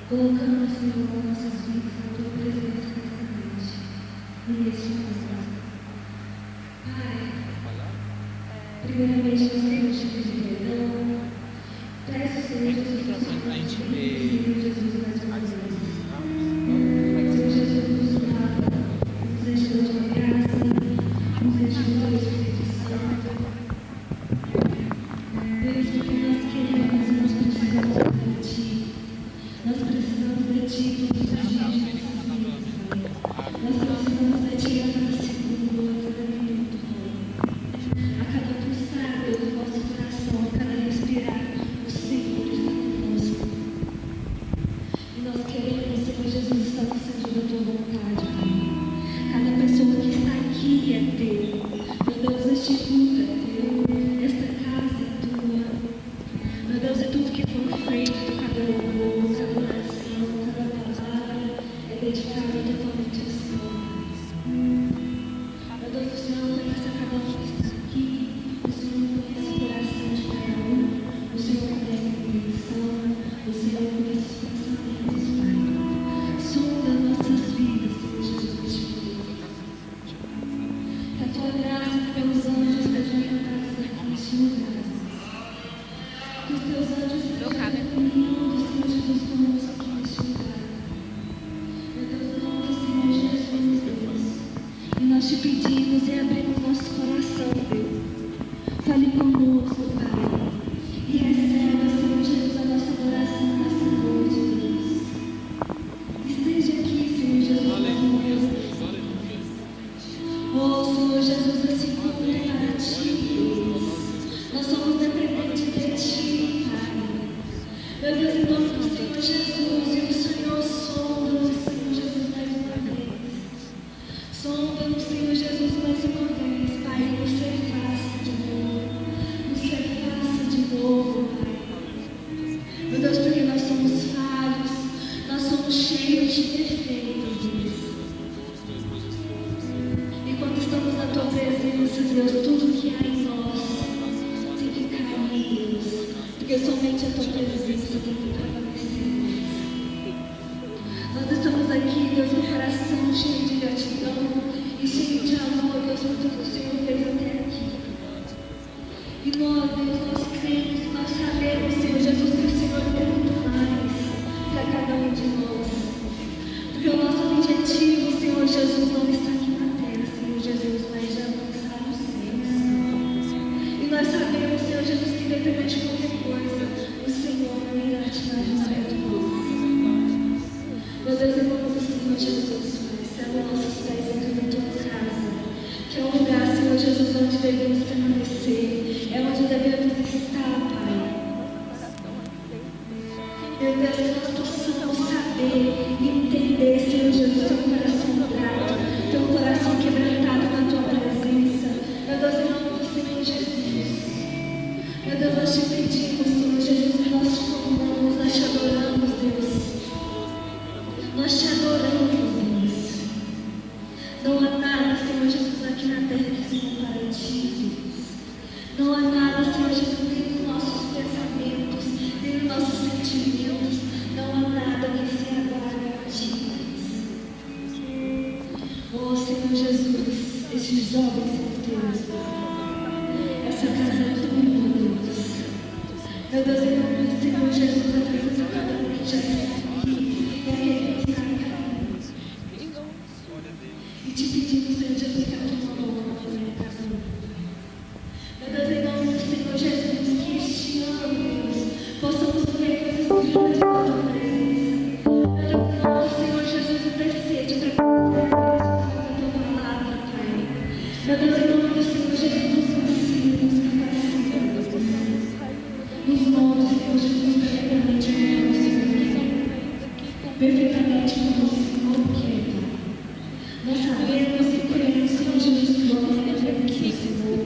Colocando, Senhor, nossas vidas na Tua presença nesta noite e neste momento. Pai, primeiramente nós queremos te pedir perdão. Peço, Senhor Jesus, que o Senhor Jesus, mais uma vez. Senhor Jesus, nos enche da Tua graça, nos enche do Teu Espírito Santo. Deus, porque nós queremos e nós precisamos de Ti. Nós precisamos de Ti todos os dias de nossas vidas, Pai. Nós precisamos de Ti a cada segundo, a cada minuto, Pai. A cada pulsar do nosso coração, a cada respirar, o Senhor está conosco. E nós queremos, Senhor Jesus, estar no centro da Tua vontade, Pai. Cada pessoa que está aqui é Teu. Meu Deus, este culto é Teu. Esta casa é Tua. Meu Deus, é tudo que for feito, cada louvor, cada oração, cada palavra é dedicada totalmente ao Senhor. Meu Deus, o Senhor conhece cada um que está aqui, o Senhor conhece o coração de cada um, o Senhor conhece a intenção, o Senhor conhece os pensamentos, Pai. Sonda nossas vidas, Senhor Jesus, neste momento. Que a Tua graça e Teus anjos sejam encantados aqui neste lugar. Que os Teus anjos estejam caminhando, Senhor Jesus, conosco aqui neste lugar. Meu Deus, em nome do Senhor Jesus, Deus. E nós te pedimos e abrimos nosso coração, Deus. Fale conosco, Pai. E receba, Senhor Jesus, a nossa adoração nessa noite, Deus. Esteja aqui, Senhor Jesus. Oh, Senhor Jesus, esse culto é para Ti, Deus. Nós somos dependentes de Ti, Pai. Meu Deus, em nome do Senhor Jesus, e o Senhor sonda-nos, Senhor Jesus, mais uma vez. Sonda-nos, Senhor Jesus, mais uma vez, Pai, e nos faça de novo. Nos faça de novo, Pai. Meu Deus, porque nós somos falhos, nós somos cheios de defeitos, Deus. E quando estamos na Tua presença, Deus, tudo que há em nós tem que cair, Deus. Porque somente a Tua presença tem que prevalecer. Nós estamos aqui, Deus, com o coração cheio de gratidão e cheio de amor, Deus, por tudo que o Senhor fez até aqui. E nós, Deus, nós cremos, nós sabemos, Senhor Jesus, que o Senhor tem muito mais para cada um de nós. Porque o nosso objetivo, Senhor Jesus, não está aqui na terra, Senhor Jesus, mas já alcançar os céus. E nós sabemos, Senhor Jesus, que independente de qualquer coisa, o Senhor não irá tirar de nós. Meu Deus, em nome do Senhor Jesus, Pai, serve nossos pés dentro da Tua casa, que é um lugar, Senhor Jesus, onde devemos permanecer, é onde devemos estar, Pai. Meu Deus, que nós possamos saber e entender, Senhor Jesus, Teu coração grato, Teu coração quebrantado na Tua presença. Meu Deus, em nome do Senhor Jesus. Meu Deus, nós te pedimos, Senhor Jesus, nós te louvamos, nós te adoramos, Deus. Nós te adoramos, Deus. Não há nada, Senhor Jesus, aqui na terra que se compare a Ti, Deus. Não há nada, Senhor Jesus, nem nos nossos pensamentos, nem nos nossos sentimentos. Não há nada que se aguarde a Ti, Deus. Oh, Senhor Jesus, estes jovens são Teus, Pai. Essa casa é Tua, meu Deus. Meu Deus, em nome do Senhor Jesus, apresenta cada um que já está aqui e aquele que está em caminho. E te pedimos, Senhor Jesus, que a Tua mão sobre cada um. Meu Deus, em nome do Senhor Jesus, que este ano, Deus, possamos ver coisas grandes na Tua presença. Meu Deus, em nome do Senhor Jesus, intercede para a Tua palavra, Pai. Meu Deus, em nome do Senhor Jesus, nos ensina, nos capacita, nos molda, Senhor Jesus, perfeitamente como o Senhor quer. Perfeitamente como o Senhor quer, Pai. Nós sabemos e cremos, Senhor Jesus, que o amor é aqui, Senhor.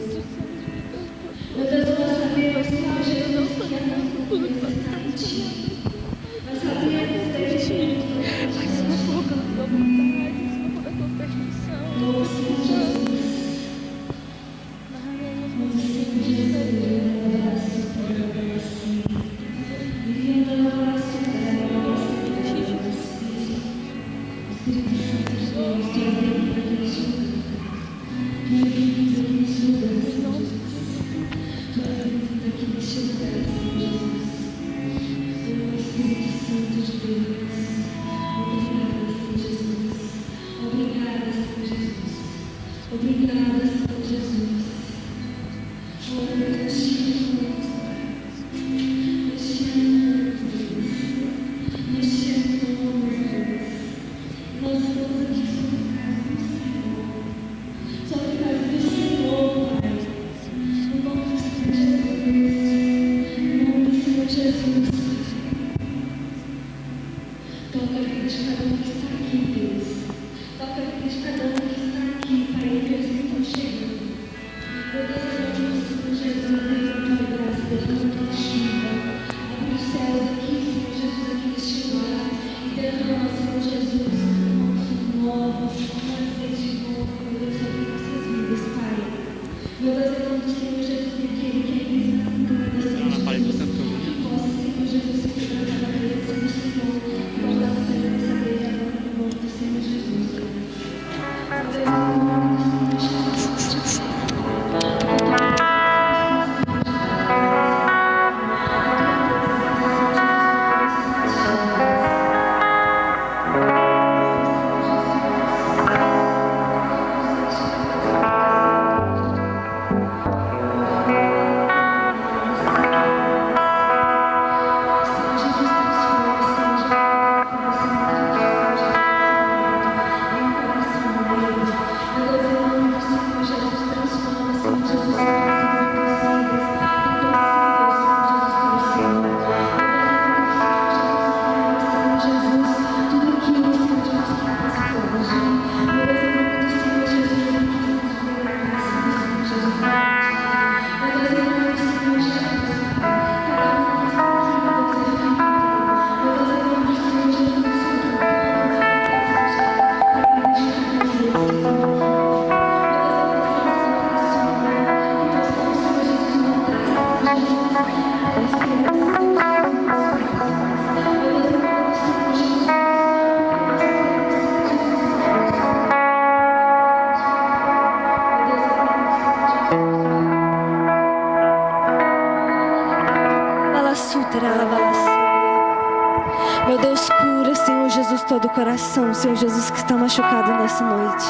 Meu Deus, cura, Senhor Jesus, todo o coração, Senhor Jesus, que está machucado nessa noite.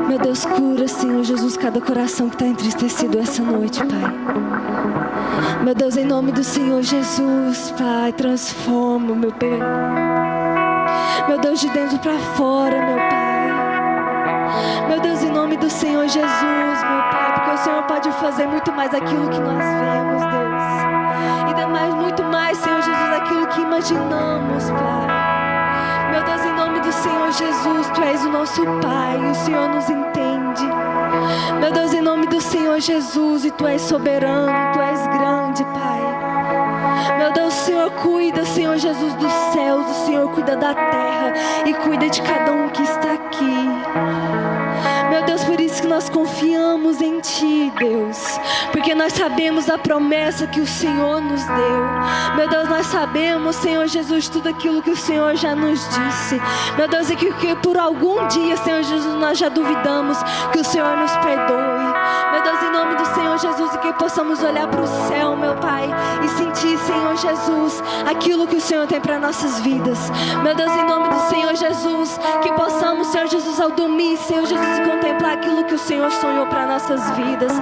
Meu Deus, cura, Senhor Jesus, cada coração que está entristecido essa noite, Pai. Meu Deus, em nome do Senhor Jesus, Pai, transforma, meu Pai. Meu Deus, de dentro para fora, meu Pai. Meu Deus, em nome do Senhor Jesus, meu Pai, porque o Senhor pode fazer muito mais aquilo que nós vemos, Deus. Ainda mais, muito mais, Senhor Jesus, aquilo que imaginamos, Pai. Meu Deus, em nome do Senhor Jesus, Tu és o nosso Pai e o Senhor nos entende. Meu Deus, em nome do Senhor Jesus, e Tu és soberano, Tu és grande, Pai. Meu Deus, o Senhor cuida, Senhor Jesus, dos céus, o Senhor cuida da terra e cuida de cada um que está aqui. Meu Deus, por isso que nós confiamos em Ti, Deus, porque nós sabemos a promessa que o Senhor nos deu. Meu Deus, nós sabemos, Senhor Jesus, tudo aquilo que o Senhor já nos disse. Meu Deus, e que por algum dia, Senhor Jesus, nós já duvidamos, que o Senhor nos perdoe. Meu Deus, em nome do Senhor Jesus, e que possamos olhar para o céu, meu Pai, e sentir, Senhor Jesus, aquilo que o Senhor tem para nossas vidas. Meu Deus, em nome do Senhor Jesus, que possamos, Senhor Jesus, ao dormir, Senhor Jesus, contemplar aquilo que o Senhor sonhou para nossas vidas.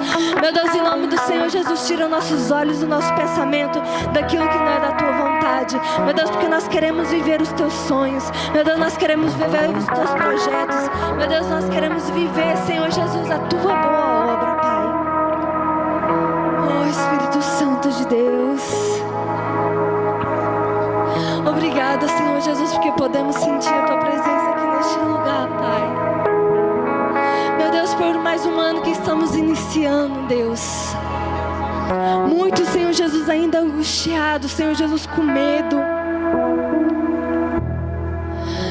Meu Deus, em nome do Senhor Jesus, tira nossos olhos do nosso pensamento daquilo que não é da Tua vontade. Meu Deus, porque nós queremos viver os Teus sonhos. Meu Deus, nós queremos viver os Teus projetos. Meu Deus, nós queremos viver, Senhor Jesus, a Tua boa obra, Pai. Oh, Espírito Santo de Deus, obrigada, Senhor Jesus, porque podemos sentir a Tua presença aqui neste lugar, Pai. Meu Deus, por mais um ano que estamos iniciando, Deus. Muitos, Senhor Jesus, ainda angustiados, Senhor Jesus, com medo.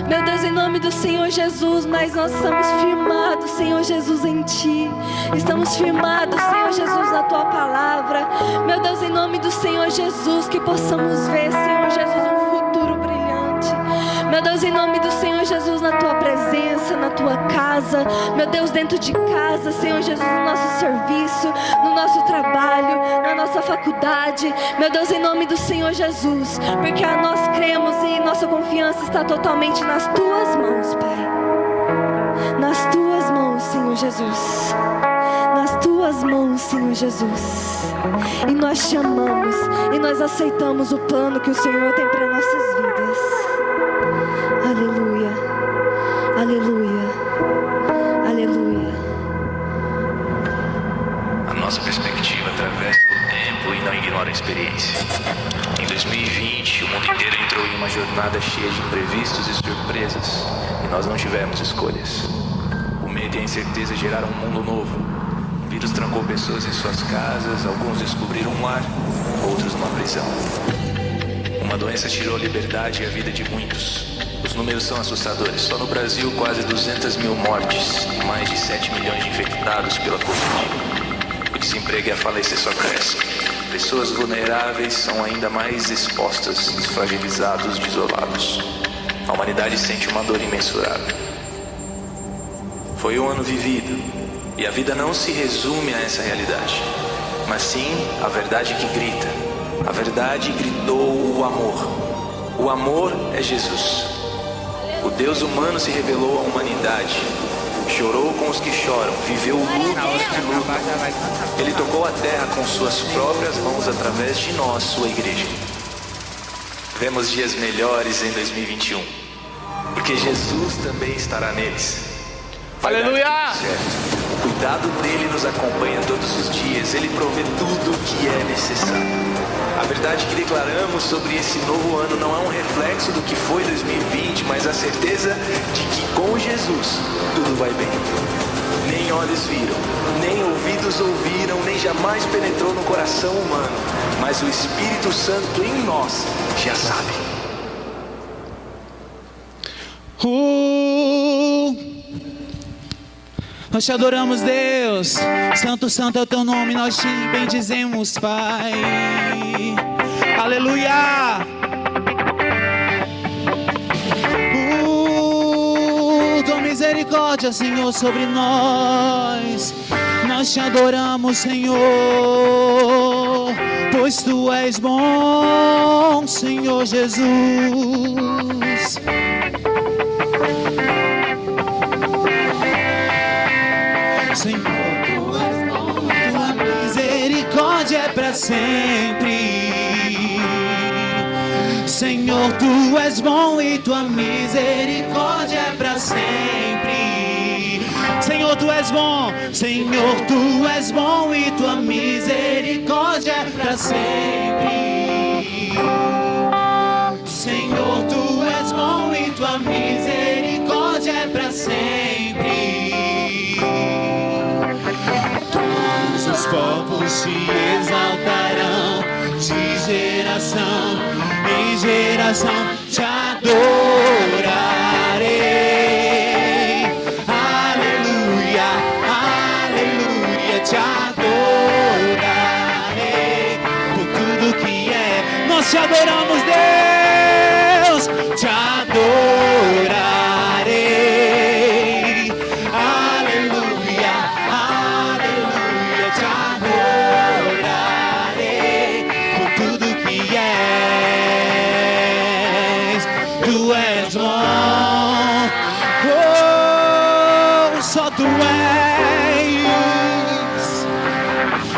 Meu Deus, em nome do Senhor Jesus, mas nós estamos firmados, Senhor Jesus, em Ti. Estamos firmados, Senhor Jesus, na Tua palavra. Meu Deus, em nome do Senhor Jesus, que possamos ver, Senhor Jesus, um futuro brilhante. Meu Deus, em nome do Senhor Jesus, na tua presença, na tua casa, meu Deus, dentro de casa, Senhor Jesus, no nosso serviço, no nosso trabalho, na nossa faculdade, meu Deus, em nome do Senhor Jesus, porque nós cremos e nossa confiança está totalmente nas tuas mãos, Pai. Nas tuas mãos, Senhor Jesus. Nas tuas mãos, Senhor Jesus. E nós te amamos e nós aceitamos o plano que o Senhor tem para nossas vidas. Aleluia, aleluia, aleluia. A nossa perspectiva atravessa o tempo e não ignora a experiência. Em 2020, o mundo inteiro entrou em uma jornada cheia de imprevistos e surpresas, e nós não tivemos escolhas. O medo e a incerteza geraram um mundo novo. O vírus trancou pessoas em suas casas, alguns descobriram um lar, outros numa prisão. Uma doença tirou a liberdade e a vida de muitos. Os números são assustadores. Só no Brasil, quase 200 mil mortes e mais de 7 milhões de infectados pela Covid. O desemprego e a falência só crescem. Pessoas vulneráveis são ainda mais expostas, desfragilizados, desolados. A humanidade sente uma dor imensurável. Foi um ano vivido. E a vida não se resume a essa realidade, mas sim a verdade que grita. A verdade gritou o amor. O amor é Jesus. O Deus humano se revelou à humanidade. Chorou com os que choram, viveu o luto dos que lutam. Ele tocou a terra com suas próprias mãos através de nós, sua igreja. Vemos dias melhores em 2021, porque Jesus também estará neles. Aleluia! O cuidado dele nos acompanha todos os dias. Ele provê tudo o que é necessário. A verdade que declaramos sobre esse novo ano não é um reflexo do que foi 2020, mas a certeza de que com Jesus tudo vai bem. Nem olhos viram, nem ouvidos ouviram, nem jamais penetrou no coração humano, mas o Espírito Santo em nós já sabe. Nós te adoramos, Deus. Santo, santo é o teu nome, nós te bendizemos, Pai. Aleluia. Tua misericórdia, Senhor, sobre nós. Nós te adoramos, Senhor, pois tu és bom, Senhor Jesus. Senhor, tu és bom, tua misericórdia é para sempre. Senhor, tu és bom e tua misericórdia é para sempre. Senhor, tu és bom, Senhor, tu és bom e tua misericórdia é para sempre. Senhor, tu és bom e tua misericórdia é para sempre. Os povos se exaltarão, de geração em geração te adorarei. Aleluia, aleluia, te adorarei por tudo que é. Nós te adoramos, Deus, te adorarei. Aleluia, aleluia, te adorarei por tudo que és. Tu és bom, oh, só tu és.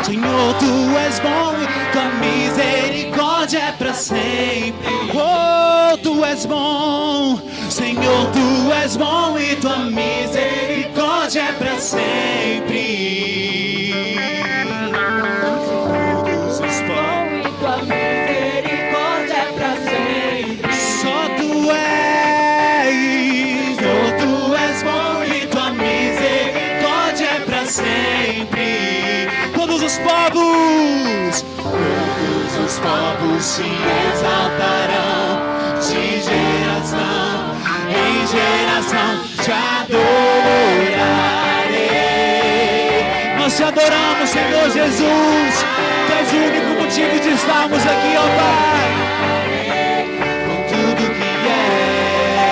Senhor, tu és bom, tua misericórdia é para sempre. Oh, tu és bom, Senhor, tu és bom e tua misericórdia é para sempre. Todos os povos, tua misericórdia é para sempre. Só tu és, oh, tu és bom e tua misericórdia é para sempre. Todos os povos se exaltarão, de geração em geração te adorarei. Nós te adoramos, Senhor Jesus. Tu és o único motivo de estarmos aqui, ó Pai. Com tudo que é.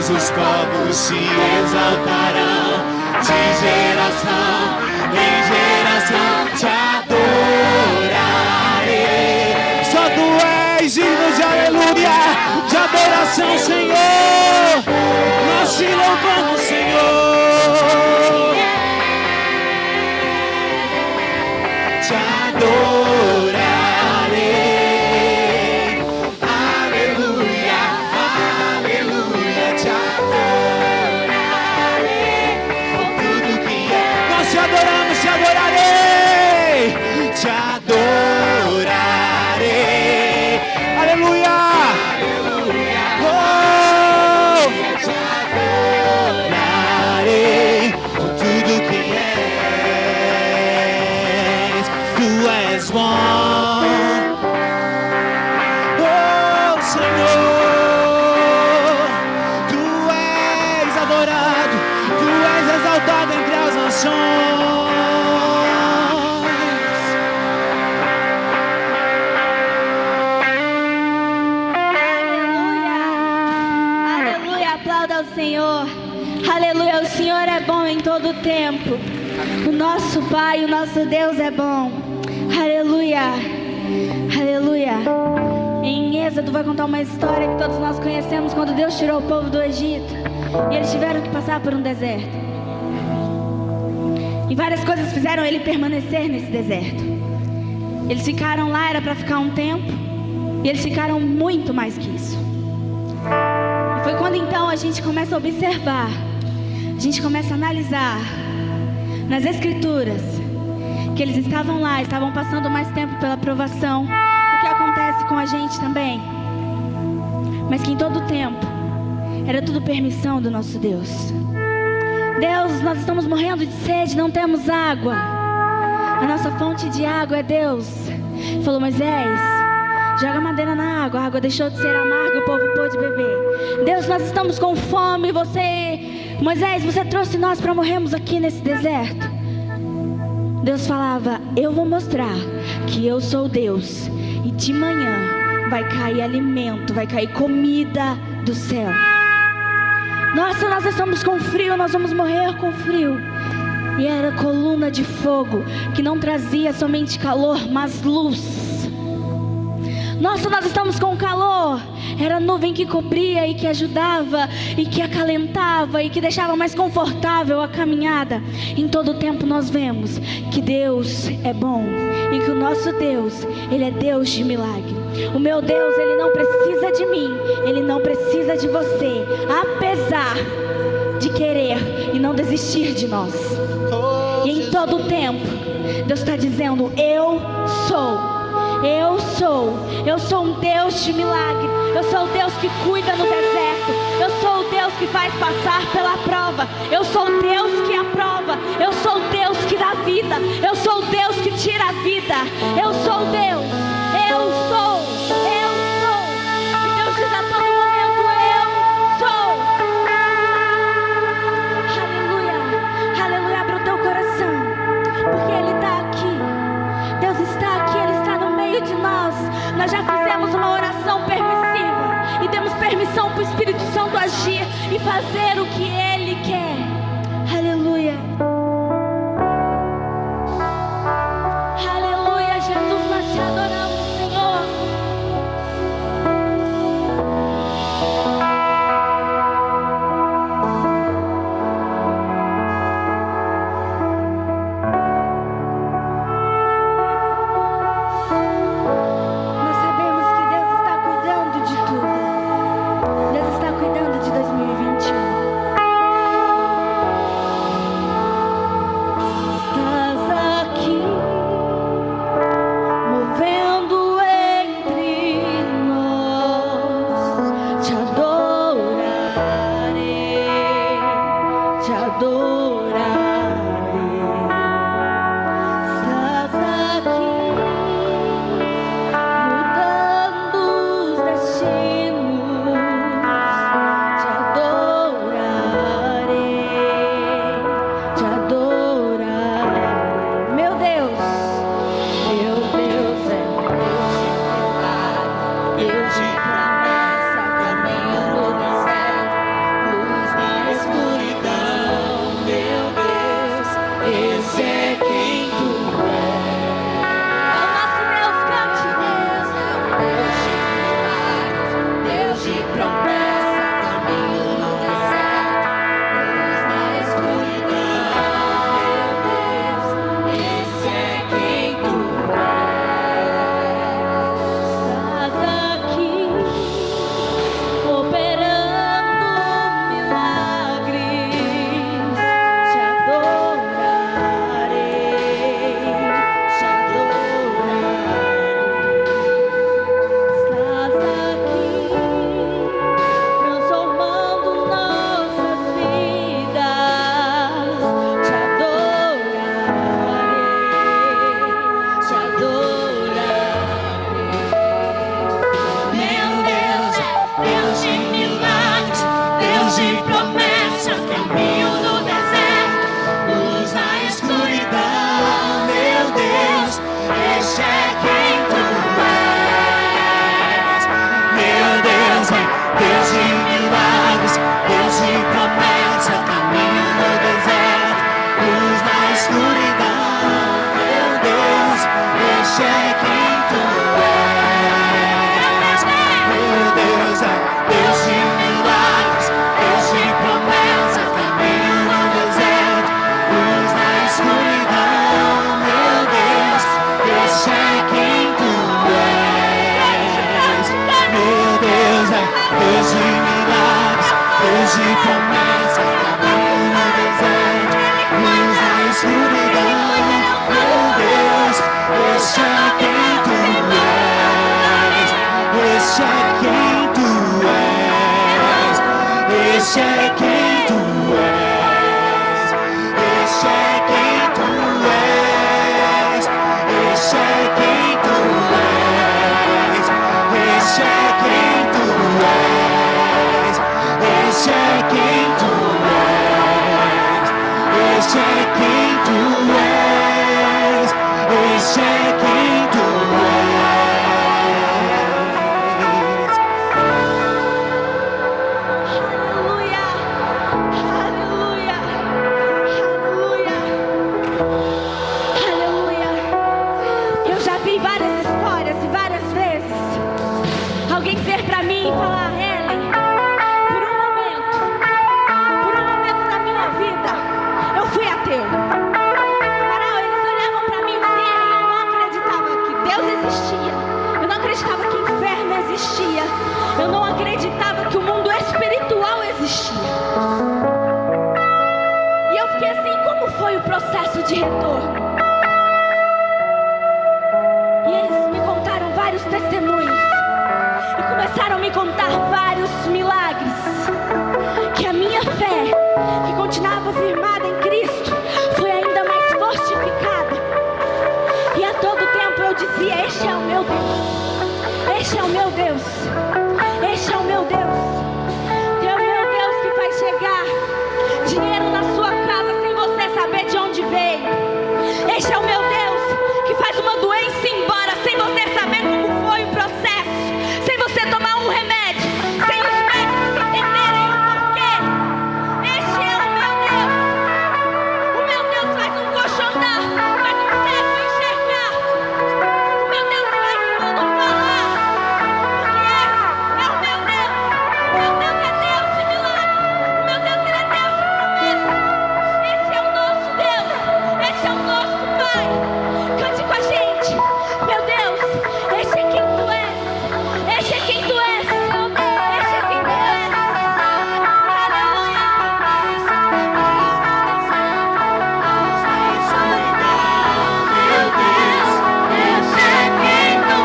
Todos os povos se exaltarão, de geração em geração te adorarei. Só tu és digno de aleluia, de adoração, Senhor. Nós te louvamos, Senhor. Te adorarei. Aleluia, aleluia, te adorarei. Por tudo que é, nós te adoramos, te adorarei. Te adorarei. Aleluia, aleluia, oh, te adorarei. Por tudo que és, tu és bom. Oh, Senhor, tu és adorado, tu és exaltado entre as nações. Aleluia, aplauda ao Senhor. Aleluia, o Senhor é bom em todo tempo. O nosso Pai, o nosso Deus é bom. Aleluia, aleluia. Em Êxodo vai contar uma história que todos nós conhecemos, quando Deus tirou o povo do Egito e eles tiveram que passar por um deserto. E várias coisas fizeram ele permanecer nesse deserto. Eles ficaram lá, era para ficar um tempo, e eles ficaram muito mais que isso. E foi quando então a gente começa a observar, a gente começa a analisar nas Escrituras que eles estavam lá, estavam passando mais tempo pela provação, o que acontece com a gente também, mas que em todo tempo era tudo permissão do nosso Deus. Deus, nós estamos morrendo de sede, não temos água, a nossa fonte de água é Deus. Falou: Moisés, joga madeira na água, a água deixou de ser amarga, o povo pôde beber. Deus, nós estamos com fome, Moisés, você trouxe nós para morrermos aqui nesse deserto. Deus falava: eu vou mostrar que eu sou Deus, e de manhã vai cair alimento, vai cair comida do céu. Nossa, nós estamos com frio, nós vamos morrer com frio. E era coluna de fogo que não trazia somente calor, mas luz. Nossa, nós estamos com calor. Era nuvem que cobria e que ajudava e que acalentava e que deixava mais confortável a caminhada. Em todo tempo nós vemos que Deus é bom e que o nosso Deus, Ele é Deus de milagre. O meu Deus, Ele não precisa de mim, Ele não precisa de você, apesar de querer e não desistir de nós. E em todo tempo Deus está dizendo: eu sou um Deus de milagre. Eu sou o Deus que cuida no deserto. Eu sou o Deus que faz passar pela prova. Eu sou o Deus que aprova. Eu sou o Deus que dá vida. Eu sou o Deus que tira a vida. Eu sou o Deus. Eu sou. E Deus diz a todo momento: eu sou. Aleluia, aleluia. Abra o teu coração, porque Ele está aqui. Deus está aqui, Ele está no meio de nós. Nós já fizemos uma oração permissiva e demos permissão para o Espírito Santo agir e fazer o que Ele quer. Aleluia. Aleluia, Jesus, nós te adoramos, Senhor. Nós sabemos que Deus está cuidando de tudo. Deus está cuidando de 2021. Estás aqui, movendo entre nós. Te adorarei, te adorarei. Estás aqui, mudando os destinos. Te adorarei, te adorarei. Meu Deus é Deus de milagre, Deus de promessa, caminho no deserto, Deus de promessa, caminho no deserto, luz na escuridão. Meu Deus, este é quem tu és. Este é quem tu és. Este é quem tu és. Este é quem tu és. Este é quem tu és. Este é quem tu és. Este é quem tu és. Este é quem tu és. Este é quem tu és. Aleluia, aleluia, aleluia, aleluia. Eu já vi várias histórias e várias vezes alguém dizer pra mim e falar: Ellen, por um momento da minha vida, eu fui ateu. Eles olhavam pra mim e diziam: eu não acreditava que Deus existia, eu não acreditava que o inferno existia, eu não acreditava que o mundo espiritual existia. E eu fiquei assim: como foi o processo de retorno? E eles me contaram vários testemunhos e começaram a me contar vários milagres, que a minha fé, que continuava firmada em Cristo, foi ainda mais fortificada. E a todo tempo eu dizia: este é o meu Deus, este é o meu Deus, este é o meu Deus. É o meu Deus que faz chegar dinheiro na sua casa sem você saber de onde veio. Este é o meu Deus que faz uma doença ir embora sem você saber como foi o processo, sem você tomar um remédio, sem os médicos entenderem o porquê. Este é o meu Deus. O meu Deus faz um coxo andar, faz um cego enxergar. O meu Deus faz tudo falar, porque esse é o meu Deus. O meu Deus é Deus de milagre. O meu Deus, ele é Deus de promessa. Esse é o nosso Deus. Esse é o nosso Pai. Cante com a gente. Meu Deus, esse é quem tu és. Esse é quem tu és. Esse é quem tu és. Aleluia. Meu Deus, esse é quem tu és.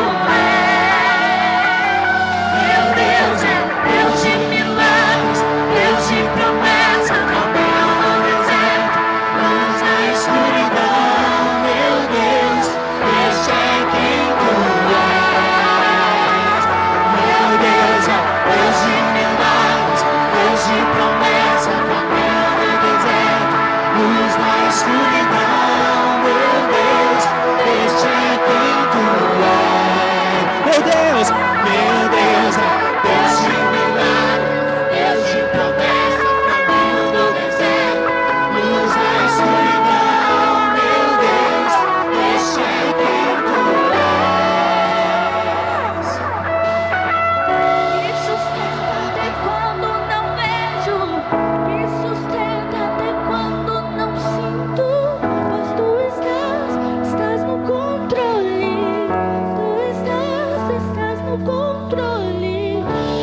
Meu Deus é Deus de milagres, Deus de promessa, caminho no deserto, luz na escuridão. Meu Deus, esse é quem tu és. Meu Deus é Deus de milagres, Deus de promessa, caminho no deserto, luz na escuridão. Meu Deus, este é quem tu és. Meu Deus é Deus de milagres, Deus de promessa, caminho no deserto, luz na escuridão. Meu Deus, este é quem tu és. Me sustenta até quando não vejo, me sustenta até quando não sinto, pois tu estás no controle, tu estás no controle.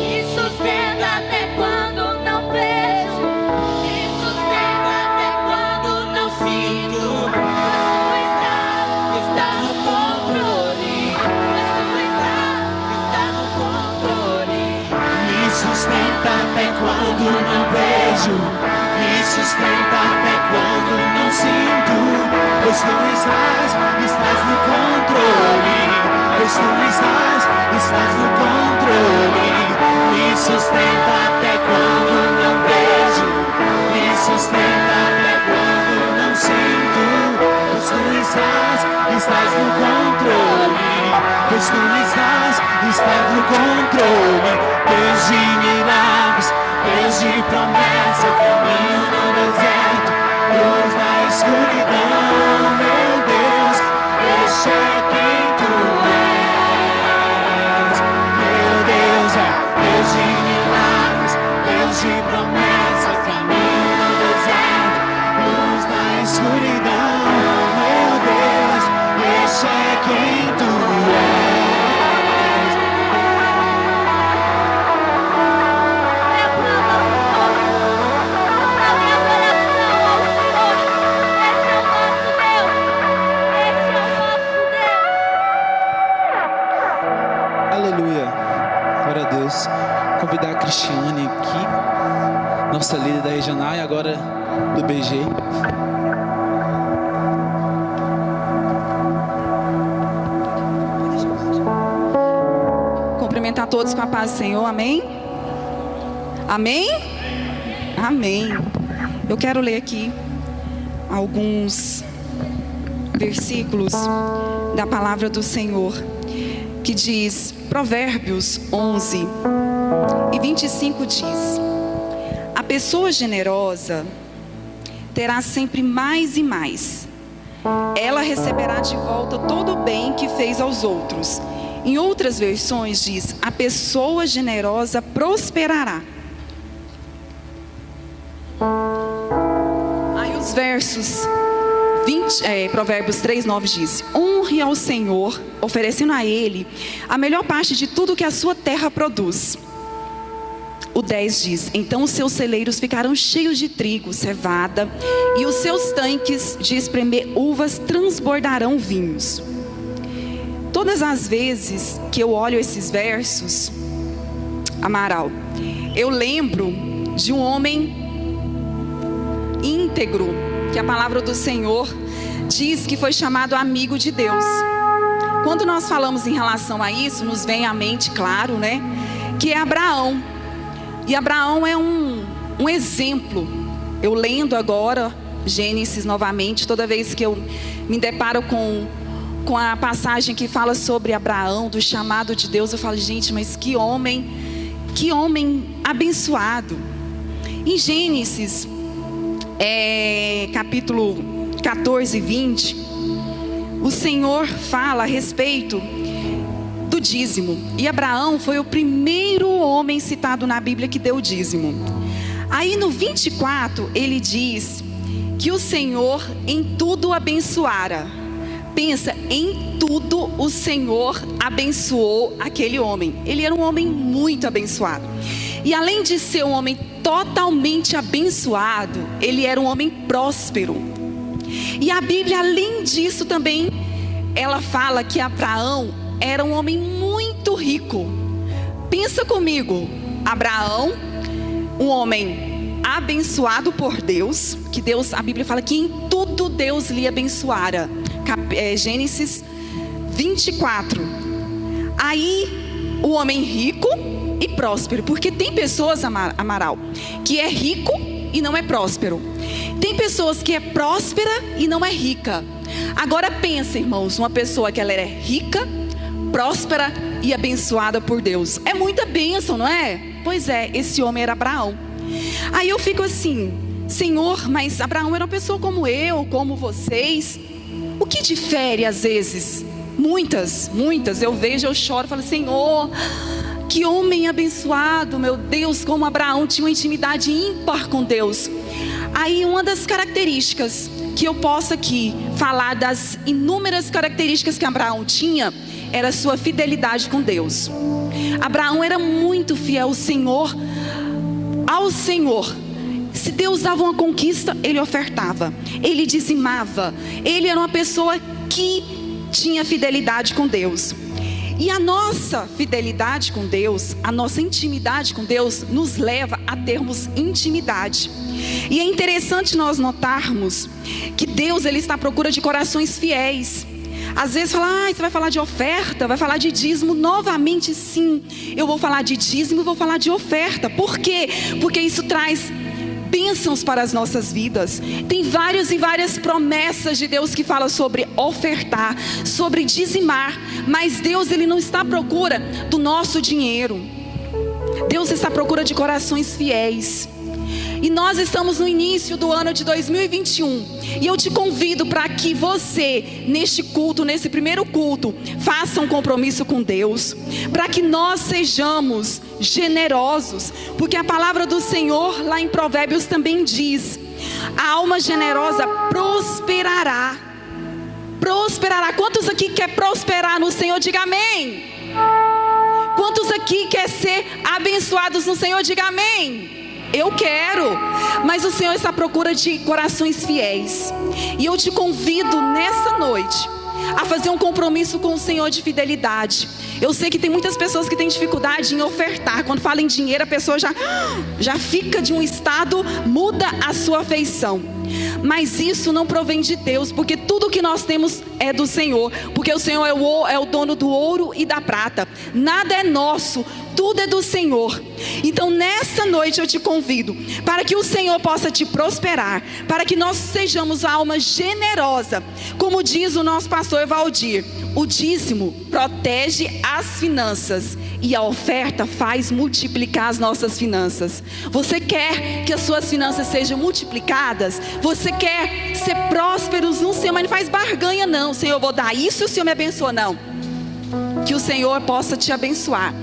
Me sustenta até quando não vejo, me sustenta até quando não sinto, pois tu estás no controle, pois tu estás no controle. Me sustenta até quando não vejo, me sustenta até quando não sinto, pois tu estás no controle, pois tu estás no controle. Me sustenta até quando não vejo, me sustenta até quando não sinto, pois tu estás no controle, pois tu estás no controle. Deus de milagres, Deus de promessa, caminho no deserto, luz na escuridão. Meu Deus, este é quem tu és. Meu Deus é Deus de milagres, Deus de promessa, caminho no deserto, luz na escuridão. Meu Deus, este é quem tu és. nossa líder da regional e agora do BG. Cumprimentar todos com a paz do Senhor, amém? Amém? Amém. Eu quero ler aqui alguns versículos da palavra do Senhor, que diz, Provérbios 11 e 25 diz: a pessoa generosa terá sempre mais e mais. Ela receberá de volta todo o bem que fez aos outros. Em outras versões diz, a pessoa generosa prosperará. Aí os versos Provérbios 3:9 diz: honre ao Senhor, oferecendo a Ele a melhor parte de tudo que a sua terra produz. O 10 diz: então os seus celeiros ficarão cheios de trigo, cevada, e os seus tanques de espremer uvas transbordarão vinhos. Todas as vezes que eu olho esses versos, Amaral, eu lembro de um homem íntegro, que a palavra do Senhor diz que foi chamado amigo de Deus. Quando nós falamos em relação a isso, nos vem à mente, claro, né? Que é Abraão. E Abraão é um exemplo. Eu lendo agora Gênesis novamente, toda vez que eu me deparo com a passagem que fala sobre Abraão, do chamado de Deus, eu falo, gente, mas que homem abençoado. Em Gênesis capítulo 14 e 20, o Senhor fala a respeito do dízimo. E Abraão foi o primeiro homem citado na Bíblia que deu dízimo. Aí no 24, ele diz que o Senhor em tudo abençoara. Pensa, em tudo o Senhor abençoou aquele homem. Ele era um homem muito abençoado. E além de ser um homem totalmente abençoado, ele era um homem próspero. E a Bíblia, além disso também, ela fala que Abraão era um homem muito rico. Pensa comigo, Abraão, um homem abençoado por Deus, que Deus, a Bíblia fala que em tudo Deus lhe abençoara. Gênesis 24. Aí o homem rico e próspero, porque tem pessoas, Amaral, que é rico e não é próspero. Tem pessoas que é próspera e não é rica. Agora pensa, irmãos, uma pessoa que ela é rica, próspera e abençoada por Deus. É muita bênção, não é? Pois é, esse homem era Abraão. Aí eu fico assim, Senhor, mas Abraão era uma pessoa como eu, como vocês. O que difere às vezes? Muitas, eu vejo, eu choro, falo, Senhor, que homem abençoado, meu Deus, como Abraão tinha uma intimidade ímpar com Deus. Aí uma das características que eu posso aqui falar, das inúmeras características que Abraão tinha, era a sua fidelidade com Deus. Abraão era muito fiel ao Senhor. Se Deus dava uma conquista, ele ofertava, ele dizimava. Ele era uma pessoa que tinha fidelidade com Deus. E a nossa fidelidade com Deus, a nossa intimidade com Deus, nos leva a termos intimidade. E é interessante nós notarmos que Deus, ele está à procura de corações fiéis. Às vezes fala, você vai falar de oferta, vai falar de dízimo. Novamente sim, eu vou falar de dízimo e vou falar de oferta. Por quê? Porque isso traz bênçãos para as nossas vidas. Tem várias promessas de Deus que falam sobre ofertar, sobre dizimar. Mas Deus, ele não está à procura do nosso dinheiro. Deus está à procura de corações fiéis. E nós estamos no início do ano de 2021. E eu te convido para que você, neste culto, nesse primeiro culto, faça um compromisso com Deus. Para que nós sejamos generosos. Porque a palavra do Senhor, lá em Provérbios, também diz: a alma generosa prosperará. Prosperará. Quantos aqui quer prosperar no Senhor? Diga amém. Quantos aqui quer ser abençoados no Senhor? Diga amém. Eu quero, mas o Senhor está à procura de corações fiéis. E eu te convido nessa noite a fazer um compromisso com o Senhor de fidelidade. Eu sei que tem muitas pessoas que têm dificuldade em ofertar. Quando fala em dinheiro, a pessoa já fica de um estado, muda a sua feição. Mas isso não provém de Deus, porque tudo que nós temos é do Senhor. Porque o Senhor é o dono do ouro e da prata. Nada é nosso, tudo é do Senhor. Então nessa noite eu te convido para que o Senhor possa te prosperar, para que nós sejamos alma generosa. Como diz o nosso pastor Valdir, o dízimo protege as finanças e a oferta faz multiplicar as nossas finanças. Você quer que as suas finanças sejam multiplicadas? Você quer ser prósperos no Senhor, mas não faz barganha não. Senhor, eu vou dar isso, o Senhor me abençoa, não. Que o Senhor possa te abençoar.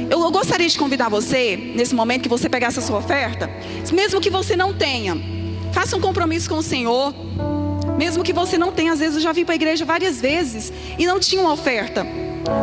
Eu gostaria de convidar você, nesse momento, que você pegasse a sua oferta, mesmo que você não tenha, faça um compromisso com o Senhor. Mesmo que você não tenha, às vezes eu já vim para a igreja várias vezes e não tinha uma oferta.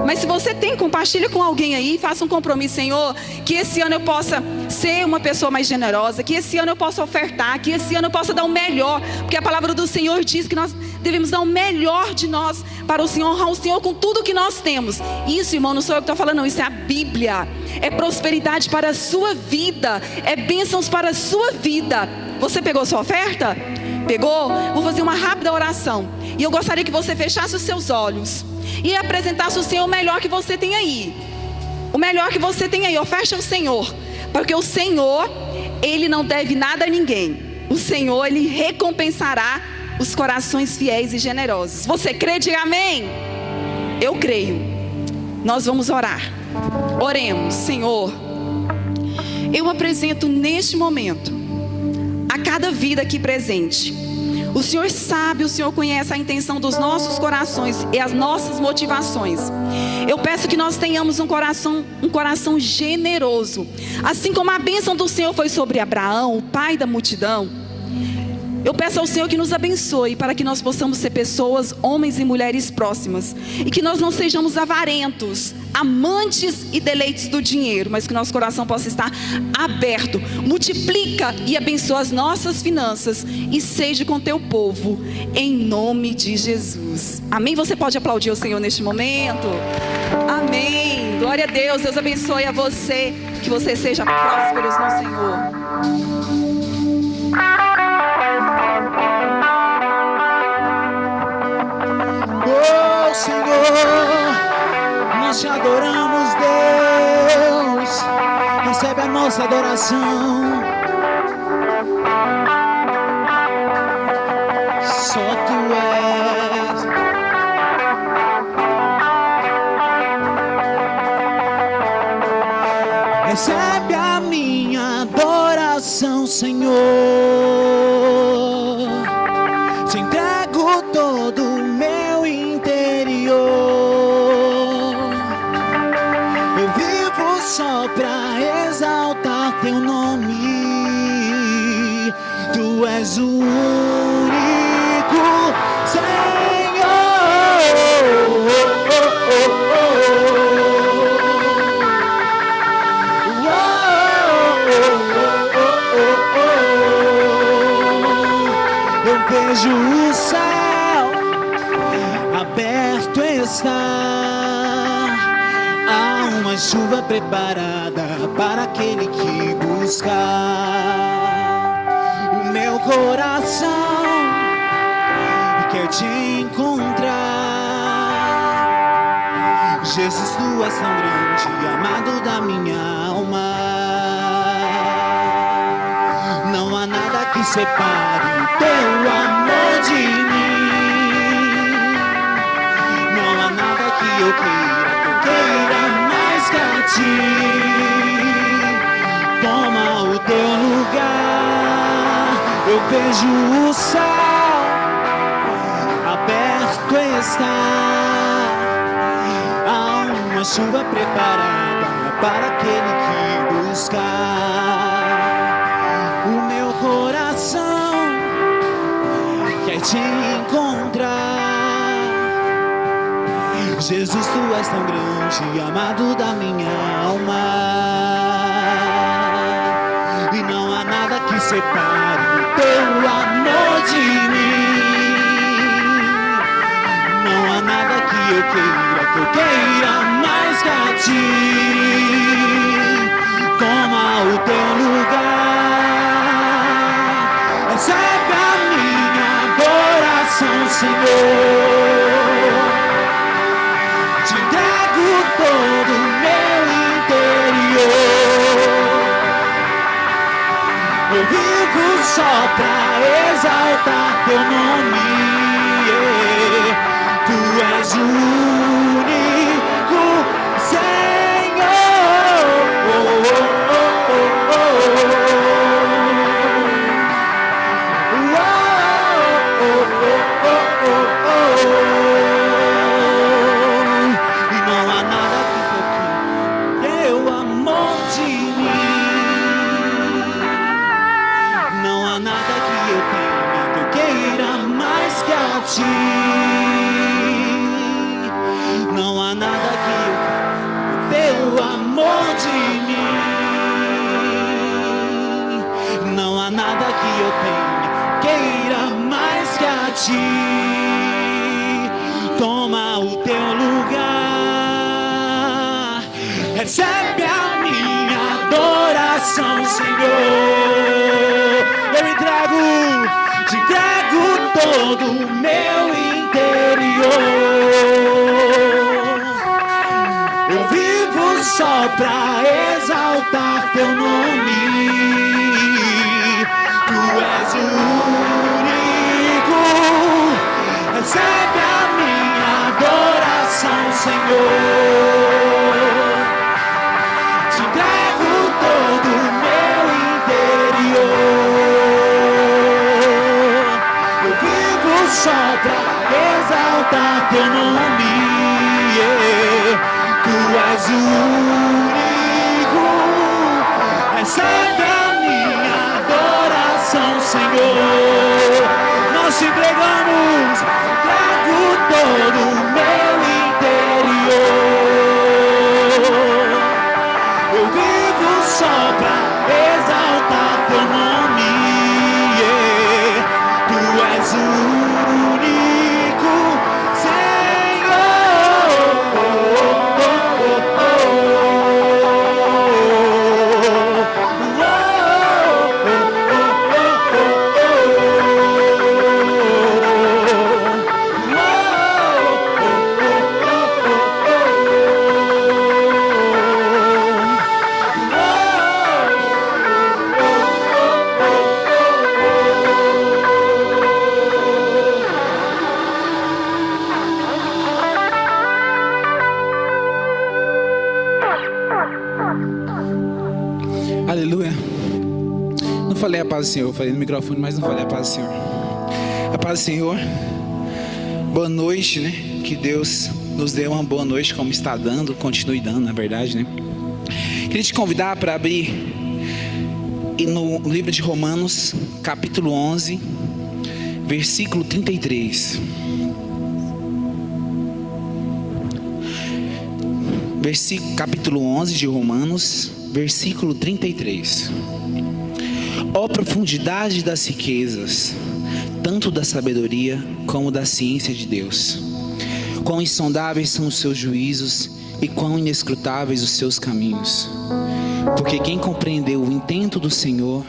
Mas se você tem, compartilha com alguém aí, faça um compromisso, Senhor, que esse ano eu possa ser uma pessoa mais generosa, que esse ano eu possa ofertar, que esse ano eu possa dar o melhor, porque a palavra do Senhor diz que nós devemos dar o melhor de nós para o Senhor, honrar o Senhor com tudo que nós temos. Isso, irmão, não sou eu que estou falando, não, isso é a Bíblia. É prosperidade para a sua vida, é bênçãos para a sua vida. Você pegou sua oferta? Pegou? Vou fazer uma rápida oração. E eu gostaria que você fechasse os seus olhos e apresentasse o Senhor o melhor que você tem aí. O melhor que você tem aí, oferta ao Senhor. Porque o Senhor, Ele não deve nada a ninguém. O Senhor, Ele recompensará os corações fiéis e generosos. Você crê? Diga amém. Eu creio. Nós vamos orar. Oremos. Senhor, eu apresento neste momento a cada vida aqui presente. O Senhor sabe, o Senhor conhece a intenção dos nossos corações e as nossas motivações. Eu peço que nós tenhamos um coração generoso. Assim como a bênção do Senhor foi sobre Abraão, o pai da multidão. Eu peço ao Senhor que nos abençoe para que nós possamos ser pessoas, homens e mulheres próximas. E que nós não sejamos avarentos, amantes e deleites do dinheiro, mas que nosso coração possa estar aberto. Multiplica e abençoa as nossas finanças e seja com teu povo, em nome de Jesus. Amém? Você pode aplaudir o Senhor neste momento? Amém. Glória a Deus. Deus abençoe a você. Que você seja prósperos no Senhor. Oh Senhor, nós te adoramos, Deus. Recebe a nossa adoração. Só tu és. Recebe a minha adoração, Senhor. Te entrego todo o meu interior. Eu vivo só pra exaltar teu nome. Tu és o único Senhor. Eu vejo o céu aberto está, há uma chuva preparada para aquele que buscar. O meu coração quer te encontrar. Jesus, tu és tão grande, amado da minha alma. Não há nada que separe o teu amor de mim. Não há nada que eu queira mais que a ti. Toma o teu lugar. Eu vejo o céu aberto está, há uma chuva preparada para aquele que buscar. O meu coração quer te encontrar. Jesus, tu és tão grande, amado da minha alma. E não há nada que separe o teu amor de mim. Não há nada que eu queira mais mais que a ti. Toma o teu lugar. Recebe a minha adoração, Senhor. Te entrego todo o meu interior. Eu vivo só pra exaltar teu nome. Tu és o único Senhor. E não há nada que foque teu amor de mim. Não há nada que eu tenha que eu queira mais que a ti. Não há nada que eu teu amor de mim. Não há nada que eu tenha queira mais que a ti. Toma o teu lugar. Recebe a minha adoração, Senhor. Eu te entrego todo o meu interior. Eu vivo só pra exaltar teu nome. Tu és o único. Recebe a minha adoração, Senhor. Te entrego todo o meu interior. Eu vivo só pra exaltar teu nome. Tu és o único. Recebe a minha adoração, Senhor. Nós te entregamos, trago todo o meu interior. Eu vivo só pra exaltar teu nome. Tu és o único Aleluia. Não falei a paz do Senhor, falei no microfone, mas não falei a paz do Senhor. A paz do Senhor. Boa noite, né? Que Deus nos dê uma boa noite, como está dando, continue dando, na verdade, né? Queria te convidar para abrir no livro de Romanos, capítulo 11, versículo 33. Capítulo 11 de Romanos, versículo 33. Ó profundidade das riquezas, tanto da sabedoria como da ciência de Deus. Quão insondáveis são os seus juízos e quão inescrutáveis os seus caminhos. Porque quem compreendeu o intento do Senhor,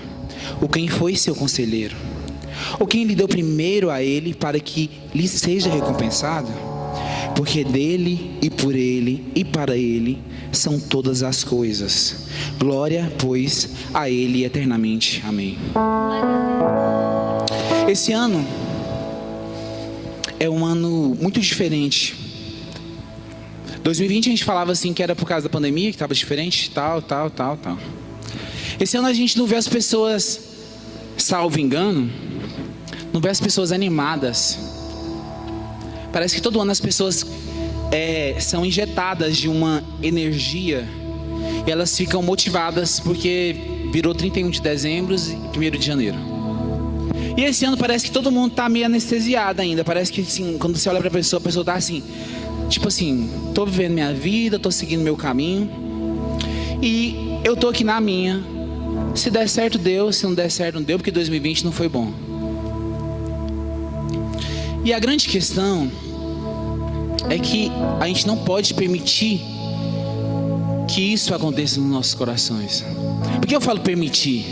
ou quem foi seu conselheiro, ou quem lhe deu primeiro a ele para que lhe seja recompensado? Porque dele e por ele e para ele são todas as coisas. Glória, pois, a ele eternamente. Amém. Esse ano é um ano muito diferente. 2020 a gente falava assim que era por causa da pandemia, que estava diferente, tal. Esse ano a gente não vê as pessoas, salvo engano, não vê as pessoas animadas. Parece que todo ano as pessoas são injetadas de uma energia e elas ficam motivadas porque virou 31 de dezembro e 1º de janeiro. E esse ano parece que todo mundo está meio anestesiado ainda. Parece que assim, quando você olha para a pessoa está assim, tipo assim, estou vivendo minha vida, estou seguindo meu caminho e eu estou aqui na minha. Se der certo, deu. Se não der certo, não deu, porque 2020 não foi bom. E a grande questão é que a gente não pode permitir que isso aconteça nos nossos corações. Por que eu falo permitir?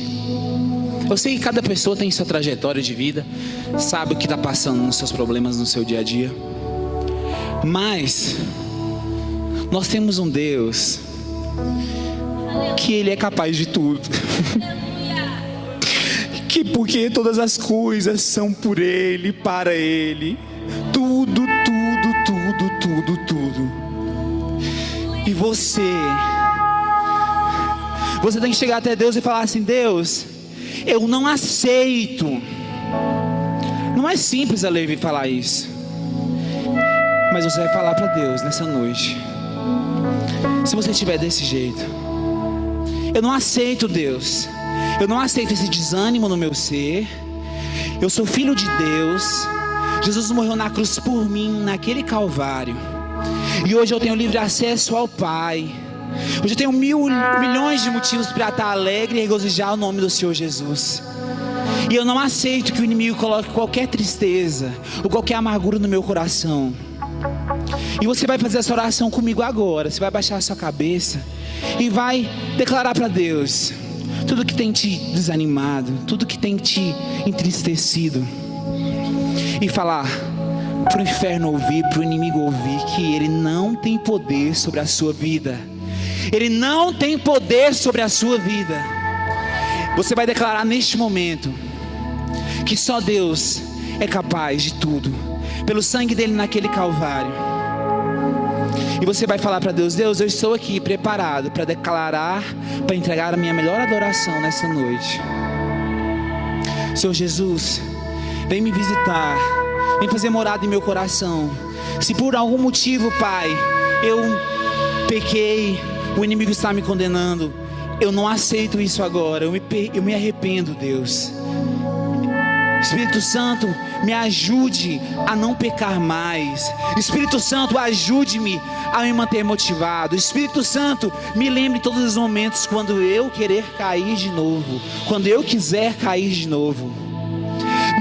Eu sei que cada pessoa tem sua trajetória de vida, sabe o que está passando nos seus problemas no seu dia a dia. Mas nós temos um Deus que Ele é capaz de tudo. Que porque todas as coisas são por Ele, para Ele. Tudo. E você tem que chegar até Deus e falar assim: Deus, eu não aceito. Não é simples a Levi falar isso, mas você vai falar para Deus nessa noite. Se você estiver desse jeito: eu não aceito, Deus. Eu não aceito esse desânimo no meu ser. Eu sou filho de Deus. Jesus morreu na cruz por mim, naquele Calvário. E hoje eu tenho livre acesso ao Pai. Hoje eu tenho milhões de motivos para estar alegre e regozijar o nome do Senhor Jesus. E eu não aceito que o inimigo coloque qualquer tristeza ou qualquer amargura no meu coração. E você vai fazer essa oração comigo agora. Você vai baixar a sua cabeça e vai declarar para Deus tudo que tem te desanimado, tudo que tem te entristecido. E falar para o inferno ouvir, para o inimigo ouvir, que ele não tem poder sobre a sua vida. Ele não tem poder sobre a sua vida. Você vai declarar neste momento que só Deus é capaz de tudo, pelo sangue dele naquele Calvário. E você vai falar para Deus: Deus, eu estou aqui preparado para declarar, para entregar a minha melhor adoração nessa noite. Senhor Jesus, vem me visitar, vem fazer morada em meu coração. Se por algum motivo, Pai, eu pequei, o inimigo está me condenando, eu não aceito isso agora. Eu me arrependo, Deus. Espírito Santo, me ajude a não pecar mais. Espírito Santo, ajude-me a me manter motivado. Espírito Santo, me lembre todos os momentos quando eu querer cair de novo, quando eu quiser cair de novo.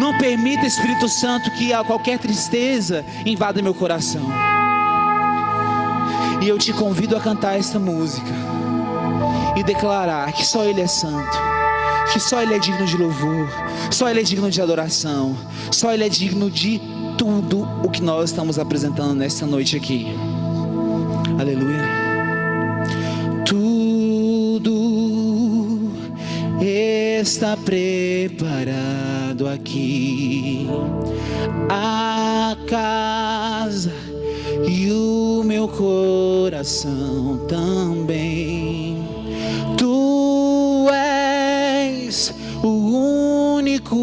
Não permita, Espírito Santo, que qualquer tristeza invada meu coração. E eu te convido a cantar esta música e declarar que só Ele é santo, que só Ele é digno de louvor, só Ele é digno de adoração, só Ele é digno de tudo o que nós estamos apresentando nesta noite aqui. Aleluia. Tudo está preparado aqui, a casa e o meu coração também. Tu és o único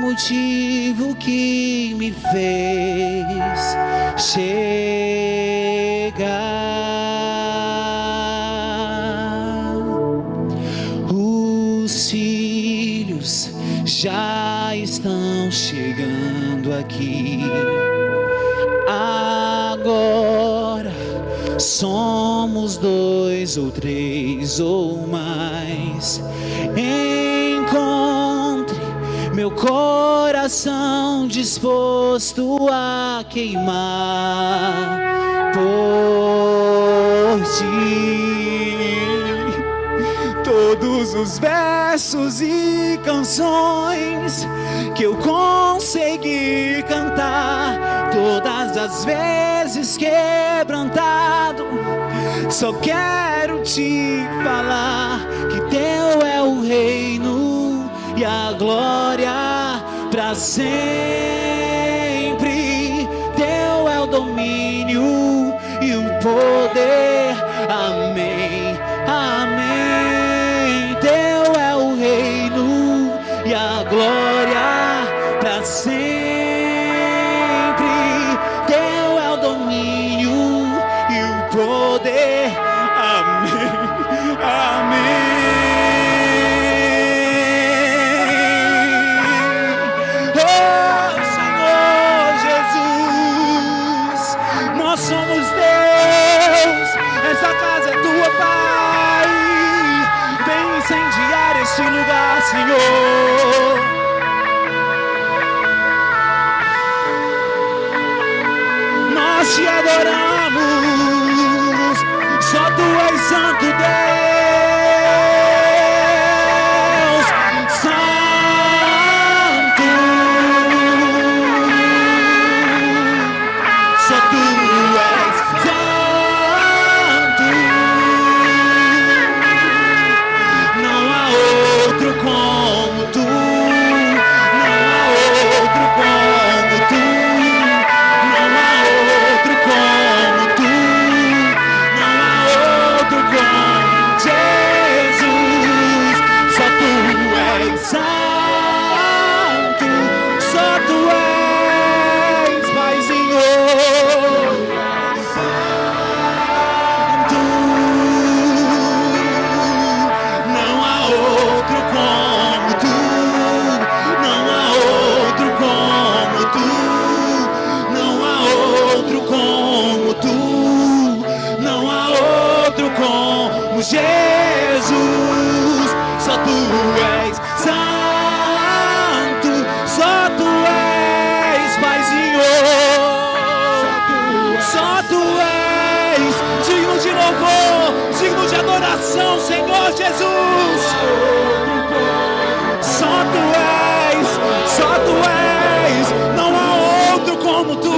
motivo que me fez chegar. Os filhos já estão chegando aqui. Agora somos 2 ou 3 ou mais. Encontre meu coração disposto a queimar por ti. Todos os versos e canções que eu consegui cantar, todas as vezes quebrantado, só quero te falar que teu é o reino e a glória para sempre. Teu é o domínio e o poder. Amém, amém. Teu é o reino e a glória para sempre. Teu é o domínio e o poder. Amém, amém. Oh Senhor Jesus, nós somos Deus, essa casa é tua, Pai. Vem incendiar este lugar, Senhor. Nós te adoramos, só Jesus. Só tu és, não há outro como tu.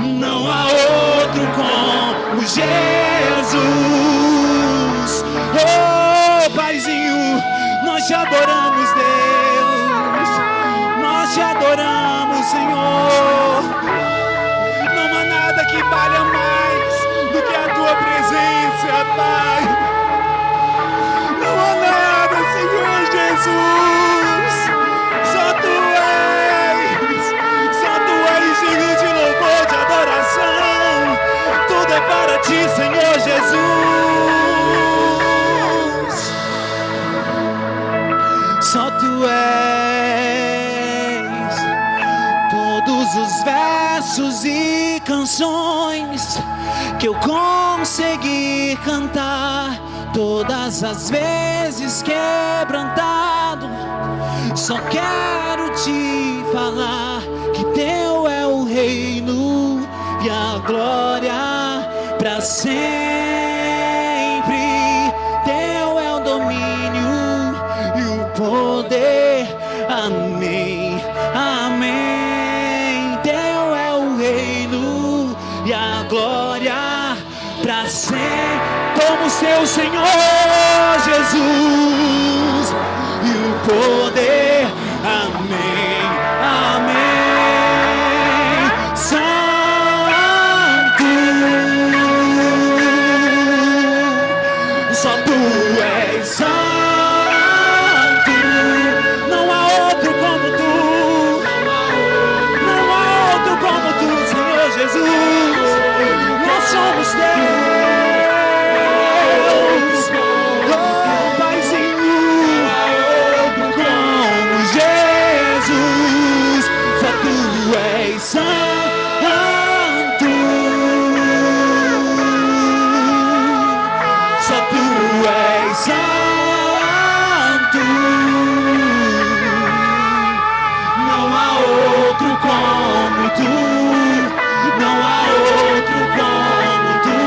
Não há outro como Jesus. Oh, Paizinho, nós te adoramos, Deus. Nós te adoramos, Senhor. Não há nada que valha mais do que a tua presença, Pai. Não há nada, Senhor Jesus. Só tu és digno de louvor, de adoração. Tudo é para ti, Senhor Jesus. Só tu és. Todos os versos e canções que eu consegui cantar, todas as vezes quebrantado, só quero te falar que teu é o reino e a glória para sempre. Teu é o domínio e o poder. Amém, amém. Teu é o reino e a glória para sempre. Como seu Senhor Jesus e o poder. Amém, amém. Santo, só tu és santo. Não há outro como tu. Não há outro como tu, Senhor Jesus. Nós somos teus. Oh, Paizinho, como Jesus. Só tu és santo. Só tu és santo. Não há outro como tu. Não há outro como tu.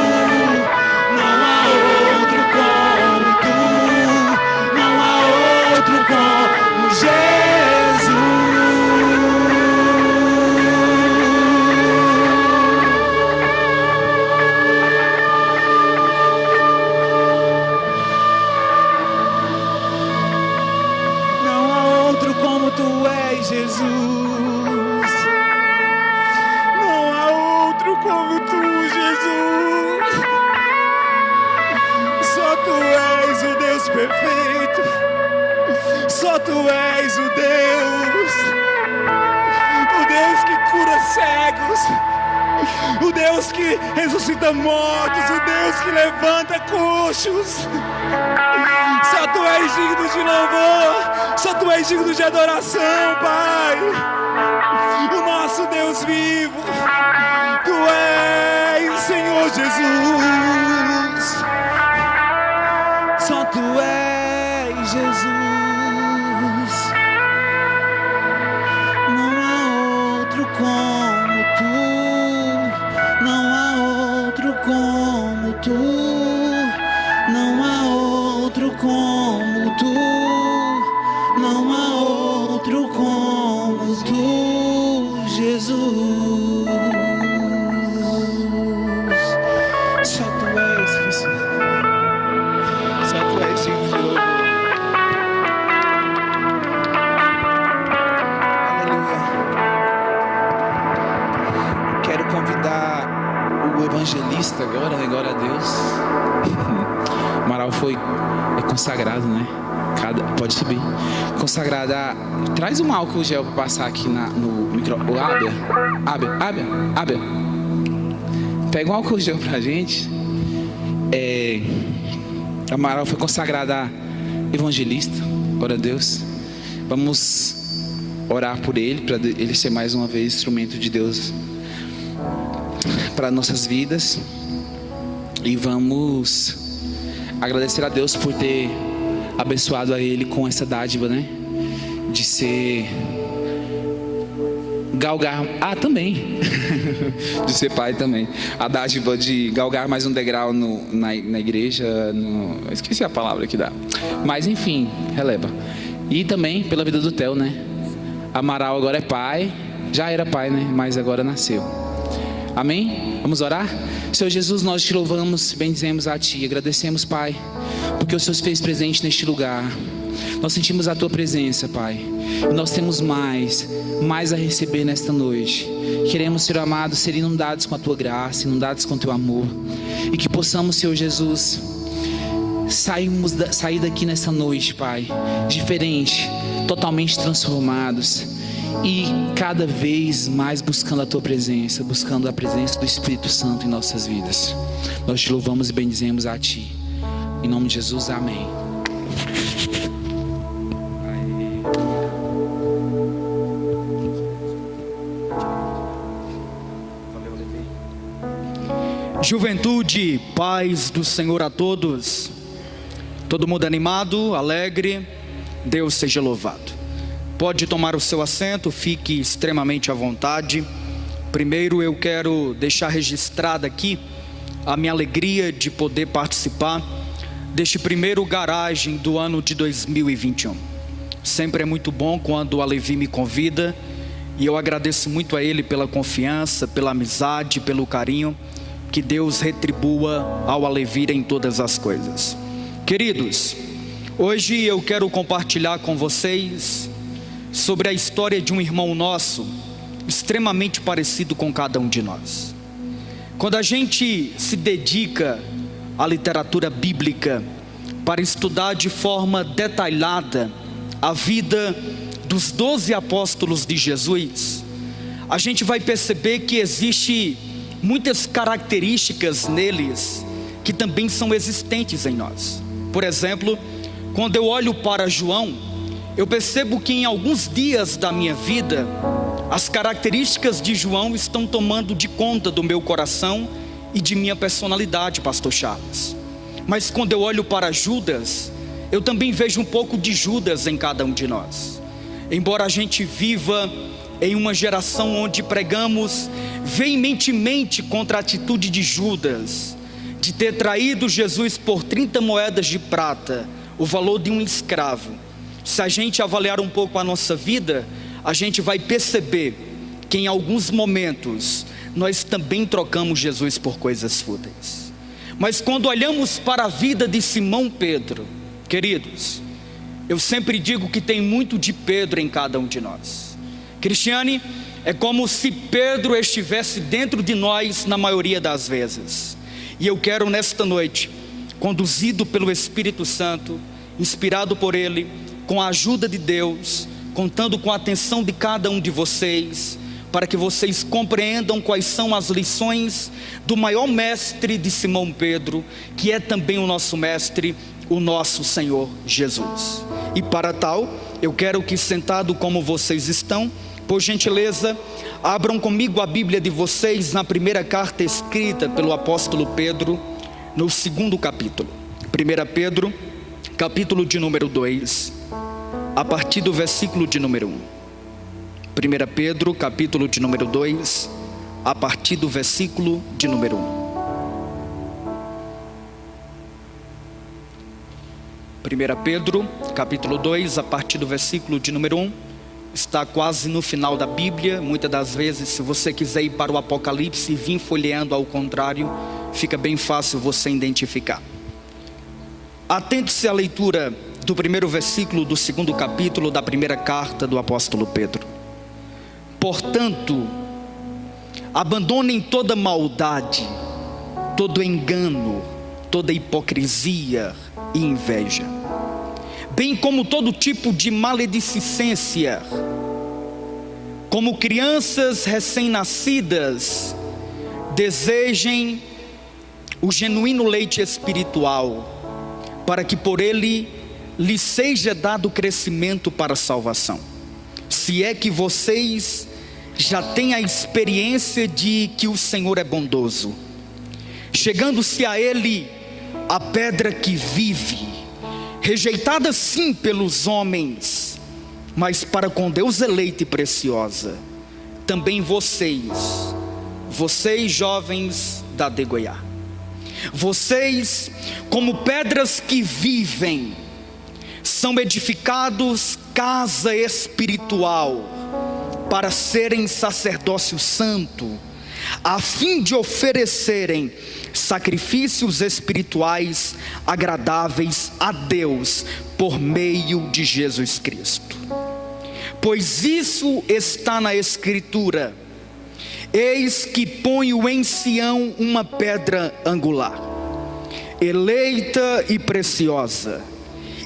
Não há outro como tu. Não há outro como Jesus. Não há outro como tu és, Jesus. Não há outro como tu, Jesus. Só tu és o Deus perfeito. Só tu és o Deus que cura cegos, o Deus que ressuscita mortos, o Deus que levanta coxos. Só tu és digno de louvor, só tu és digno de adoração, Pai. O nosso Deus vivo, tu és, Senhor Jesus. Só tu és, Jesus. Não há outro como tu. Não há outro como tu. Não há outro como tu. Não há outro como tu, Jesus. Só tu és, Jesus. Só tu és digno de louvor. Aleluia. Quero convidar o evangelista agora, né? Glória a Deus. O Amaral foi consagrado, né? Pode subir. Consagrada. Traz um álcool gel para passar aqui no micro. O Abel. Pega um álcool gel pra gente. Amaral foi consagrada evangelista. Glória a Deus. Vamos orar por ele, para ele ser mais uma vez instrumento de Deus para nossas vidas. E vamos agradecer a Deus por ter abençoado a ele com essa dádiva, né? De ser galgar, também, de ser pai também, a dádiva de galgar mais um degrau na igreja, esqueci a palavra que dá, mas enfim, releva. E também pela vida do Theo, né? Amaral agora é pai, já era pai, né? Mas agora nasceu. Amém? Vamos orar? Senhor Jesus, nós te louvamos, bendizemos a Ti, agradecemos, Pai, porque o Senhor se fez presente neste lugar. Nós sentimos a Tua presença, Pai. E nós temos mais a receber nesta noite. Queremos, Senhor amado, ser inundados com a Tua graça, inundados com o Teu amor. E que possamos, Senhor Jesus, sair daqui nessa noite, Pai, diferente, totalmente transformados. E cada vez mais buscando a Tua presença, buscando a presença do Espírito Santo em nossas vidas. Nós te louvamos e bendizemos a Ti. Em nome de Jesus, amém. Juventude, paz do Senhor a todos. Todo mundo animado, alegre. Deus seja louvado. Pode tomar o seu assento, fique extremamente à vontade. Primeiro eu quero deixar registrada aqui a minha alegria de poder participar deste primeiro garagem do ano de 2021. Sempre é muito bom quando o Alevi me convida, e eu agradeço muito a ele pela confiança, pela amizade, pelo carinho. Que Deus retribua ao Alevi em todas as coisas. Queridos, hoje eu quero compartilhar com vocês sobre a história de um irmão nosso, extremamente parecido com cada um de nós. Quando a gente se dedica à literatura bíblica para estudar de forma detalhada a vida dos 12 apóstolos de Jesus, a gente vai perceber que existe muitas características neles que também são existentes em nós. Por exemplo, quando eu olho para João, eu percebo que em alguns dias da minha vida, as características de João estão tomando de conta do meu coração e de minha personalidade, pastor Charles. Mas quando eu olho para Judas, eu também vejo um pouco de Judas em cada um de nós. Embora a gente viva em uma geração onde pregamos veementemente contra a atitude de Judas, de ter traído Jesus por 30 moedas de prata, o valor de um escravo. Se a gente avaliar um pouco a nossa vida, a gente vai perceber que em alguns momentos nós também trocamos Jesus por coisas fúteis. Mas quando olhamos para a vida de Simão Pedro, queridos, eu sempre digo que tem muito de Pedro em cada um de nós. Cristiane, é como se Pedro estivesse dentro de nós na maioria das vezes. E eu quero nesta noite, conduzido pelo Espírito Santo, inspirado por Ele, com a ajuda de Deus, contando com a atenção de cada um de vocês, para que vocês compreendam quais são as lições do maior mestre de Simão Pedro, que é também o nosso mestre, o nosso Senhor Jesus. E para tal, eu quero que, sentado como vocês estão, por gentileza, abram comigo a Bíblia de vocês na primeira carta escrita pelo apóstolo Pedro, no 2º capítulo. 1 Pedro, capítulo de número 2, a partir do versículo de número 1. 1 Pedro, capítulo de número 2, a partir do versículo de número 1. 1 Pedro, capítulo 2, a partir do versículo de número 1. Está quase no final da Bíblia. Muitas das vezes, se você quiser ir para o Apocalipse e vir folheando ao contrário, fica bem fácil você identificar. Atente-se à leitura do primeiro versículo do 2º capítulo da primeira carta do apóstolo Pedro. Portanto, abandonem toda maldade, todo engano, toda hipocrisia e inveja, bem como todo tipo de maledicência. Como crianças recém-nascidas, desejem o genuíno leite espiritual, para que por ele lhes seja dado crescimento para a salvação. Se é que vocês já têm a experiência de que o Senhor é bondoso, chegando-se a Ele a pedra que vive, rejeitada sim pelos homens, mas para com Deus eleita e preciosa. também vocês jovens da De Goiás, vocês, como pedras que vivem, são edificados casa espiritual para serem sacerdócio santo, a fim de oferecerem sacrifícios espirituais agradáveis a Deus por meio de Jesus Cristo. Pois isso está na Escritura: eis que ponho em Sião uma pedra angular, eleita e preciosa,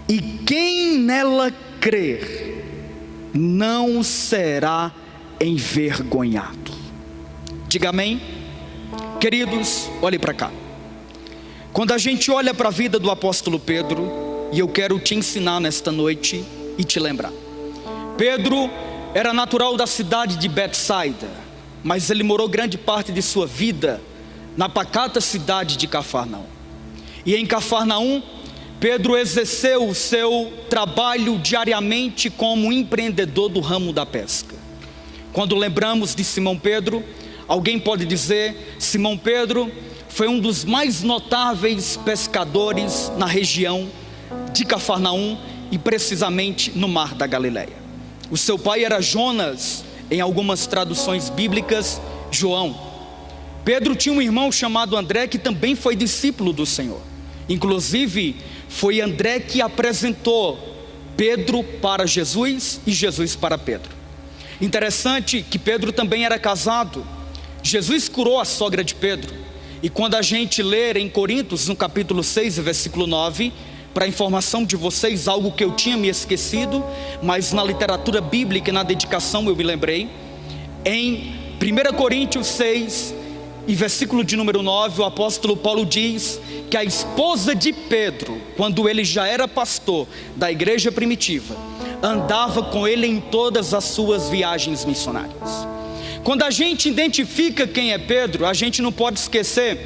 e quem nela crer não será envergonhado. Diga amém. Queridos, olhe para cá. Quando a gente olha para a vida do apóstolo Pedro, e eu quero te ensinar nesta noite e te lembrar, Pedro era natural da cidade de Betsaida, mas ele morou grande parte de sua vida na pacata cidade de Cafarnaum. E em Cafarnaum, Pedro exerceu o seu trabalho diariamente como empreendedor do ramo da pesca. Quando lembramos de Simão Pedro, alguém pode dizer: Simão Pedro foi um dos mais notáveis pescadores na região de Cafarnaum e precisamente no Mar da Galileia. O seu pai era Jonas, em algumas traduções bíblicas, João. Pedro tinha um irmão chamado André, que também foi discípulo do Senhor. Inclusive, foi André que apresentou Pedro para Jesus e Jesus para Pedro. Interessante que Pedro também era casado. Jesus curou a sogra de Pedro. E quando a gente ler em Coríntios, no capítulo 6, versículo 9, para informação de vocês, algo que eu tinha me esquecido, mas na literatura bíblica e na dedicação eu me lembrei. Em 1 Coríntios 6, e versículo de número 9, o apóstolo Paulo diz que a esposa de Pedro, quando ele já era pastor da igreja primitiva, andava com ele em todas as suas viagens missionárias. Quando a gente identifica quem é Pedro, a gente não pode esquecer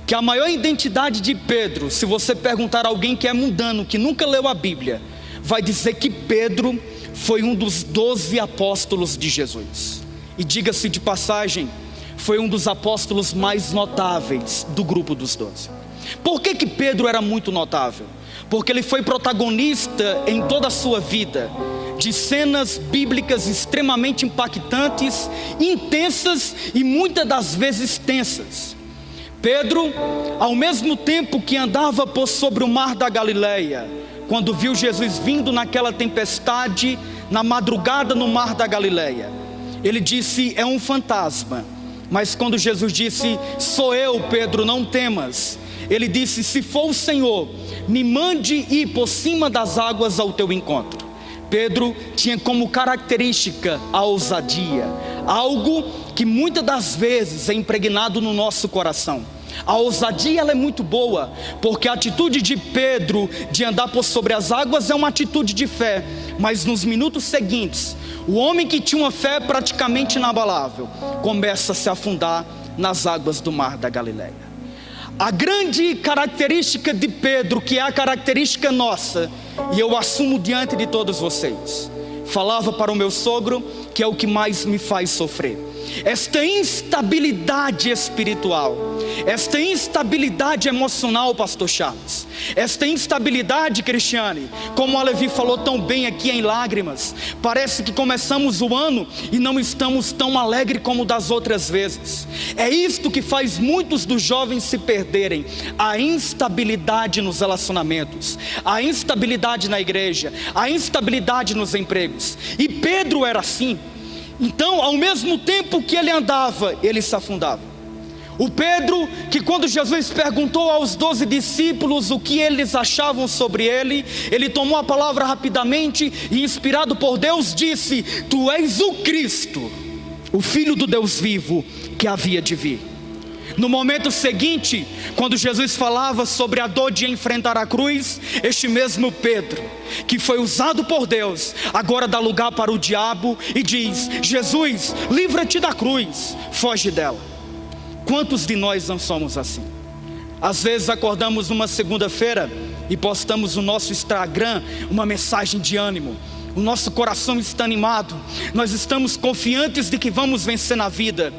que a maior identidade de Pedro, se você perguntar a alguém que é mundano, que nunca leu a Bíblia, vai dizer que Pedro foi um dos 12 apóstolos de Jesus. E diga-se de passagem, foi um dos apóstolos mais notáveis do grupo dos 12. Por que Pedro era muito notável? Porque ele foi protagonista em toda a sua vida de cenas bíblicas extremamente impactantes, intensas e muitas das vezes tensas. Pedro, ao mesmo tempo que andava por sobre o mar da Galileia, quando viu Jesus vindo naquela tempestade, na madrugada no mar da Galileia, ele disse: é um fantasma. Mas quando Jesus disse: sou eu, Pedro, não temas, ele disse: se for o Senhor, me mande ir por cima das águas ao teu encontro. Pedro tinha como característica a ousadia, algo que muitas das vezes é impregnado no nosso coração. A ousadia, ela é muito boa, porque a atitude de Pedro de andar por sobre as águas é uma atitude de fé, mas nos minutos seguintes, o homem que tinha uma fé praticamente inabalável começa a se afundar nas águas do mar da Galileia. A grande característica de Pedro, que é a característica nossa, e eu assumo diante de todos vocês, falava para o meu sogro que é o que mais me faz sofrer: esta instabilidade espiritual, esta instabilidade emocional, pastor Charles, esta instabilidade, Cristiane, como a Levi falou tão bem aqui em lágrimas, parece que começamos o ano e não estamos tão alegres como das outras vezes. É isto que faz muitos dos jovens se perderem: a instabilidade nos relacionamentos, a instabilidade na igreja, a instabilidade nos empregos. E Pedro era assim. Então, ao mesmo tempo que ele andava, ele se afundava. O Pedro, que quando Jesus perguntou aos 12 discípulos o que eles achavam sobre ele, ele tomou a palavra rapidamente e, inspirado por Deus, disse: tu és o Cristo, o Filho do Deus vivo que havia de vir. No momento seguinte, quando Jesus falava sobre a dor de enfrentar a cruz, este mesmo Pedro, que foi usado por Deus, agora dá lugar para o diabo e diz: Jesus, livra-te da cruz, foge dela. Quantos de nós não somos assim? Às vezes acordamos numa segunda-feira e postamos no nosso Instagram uma mensagem de ânimo: o nosso coração está animado, nós estamos confiantes de que vamos vencer na vida.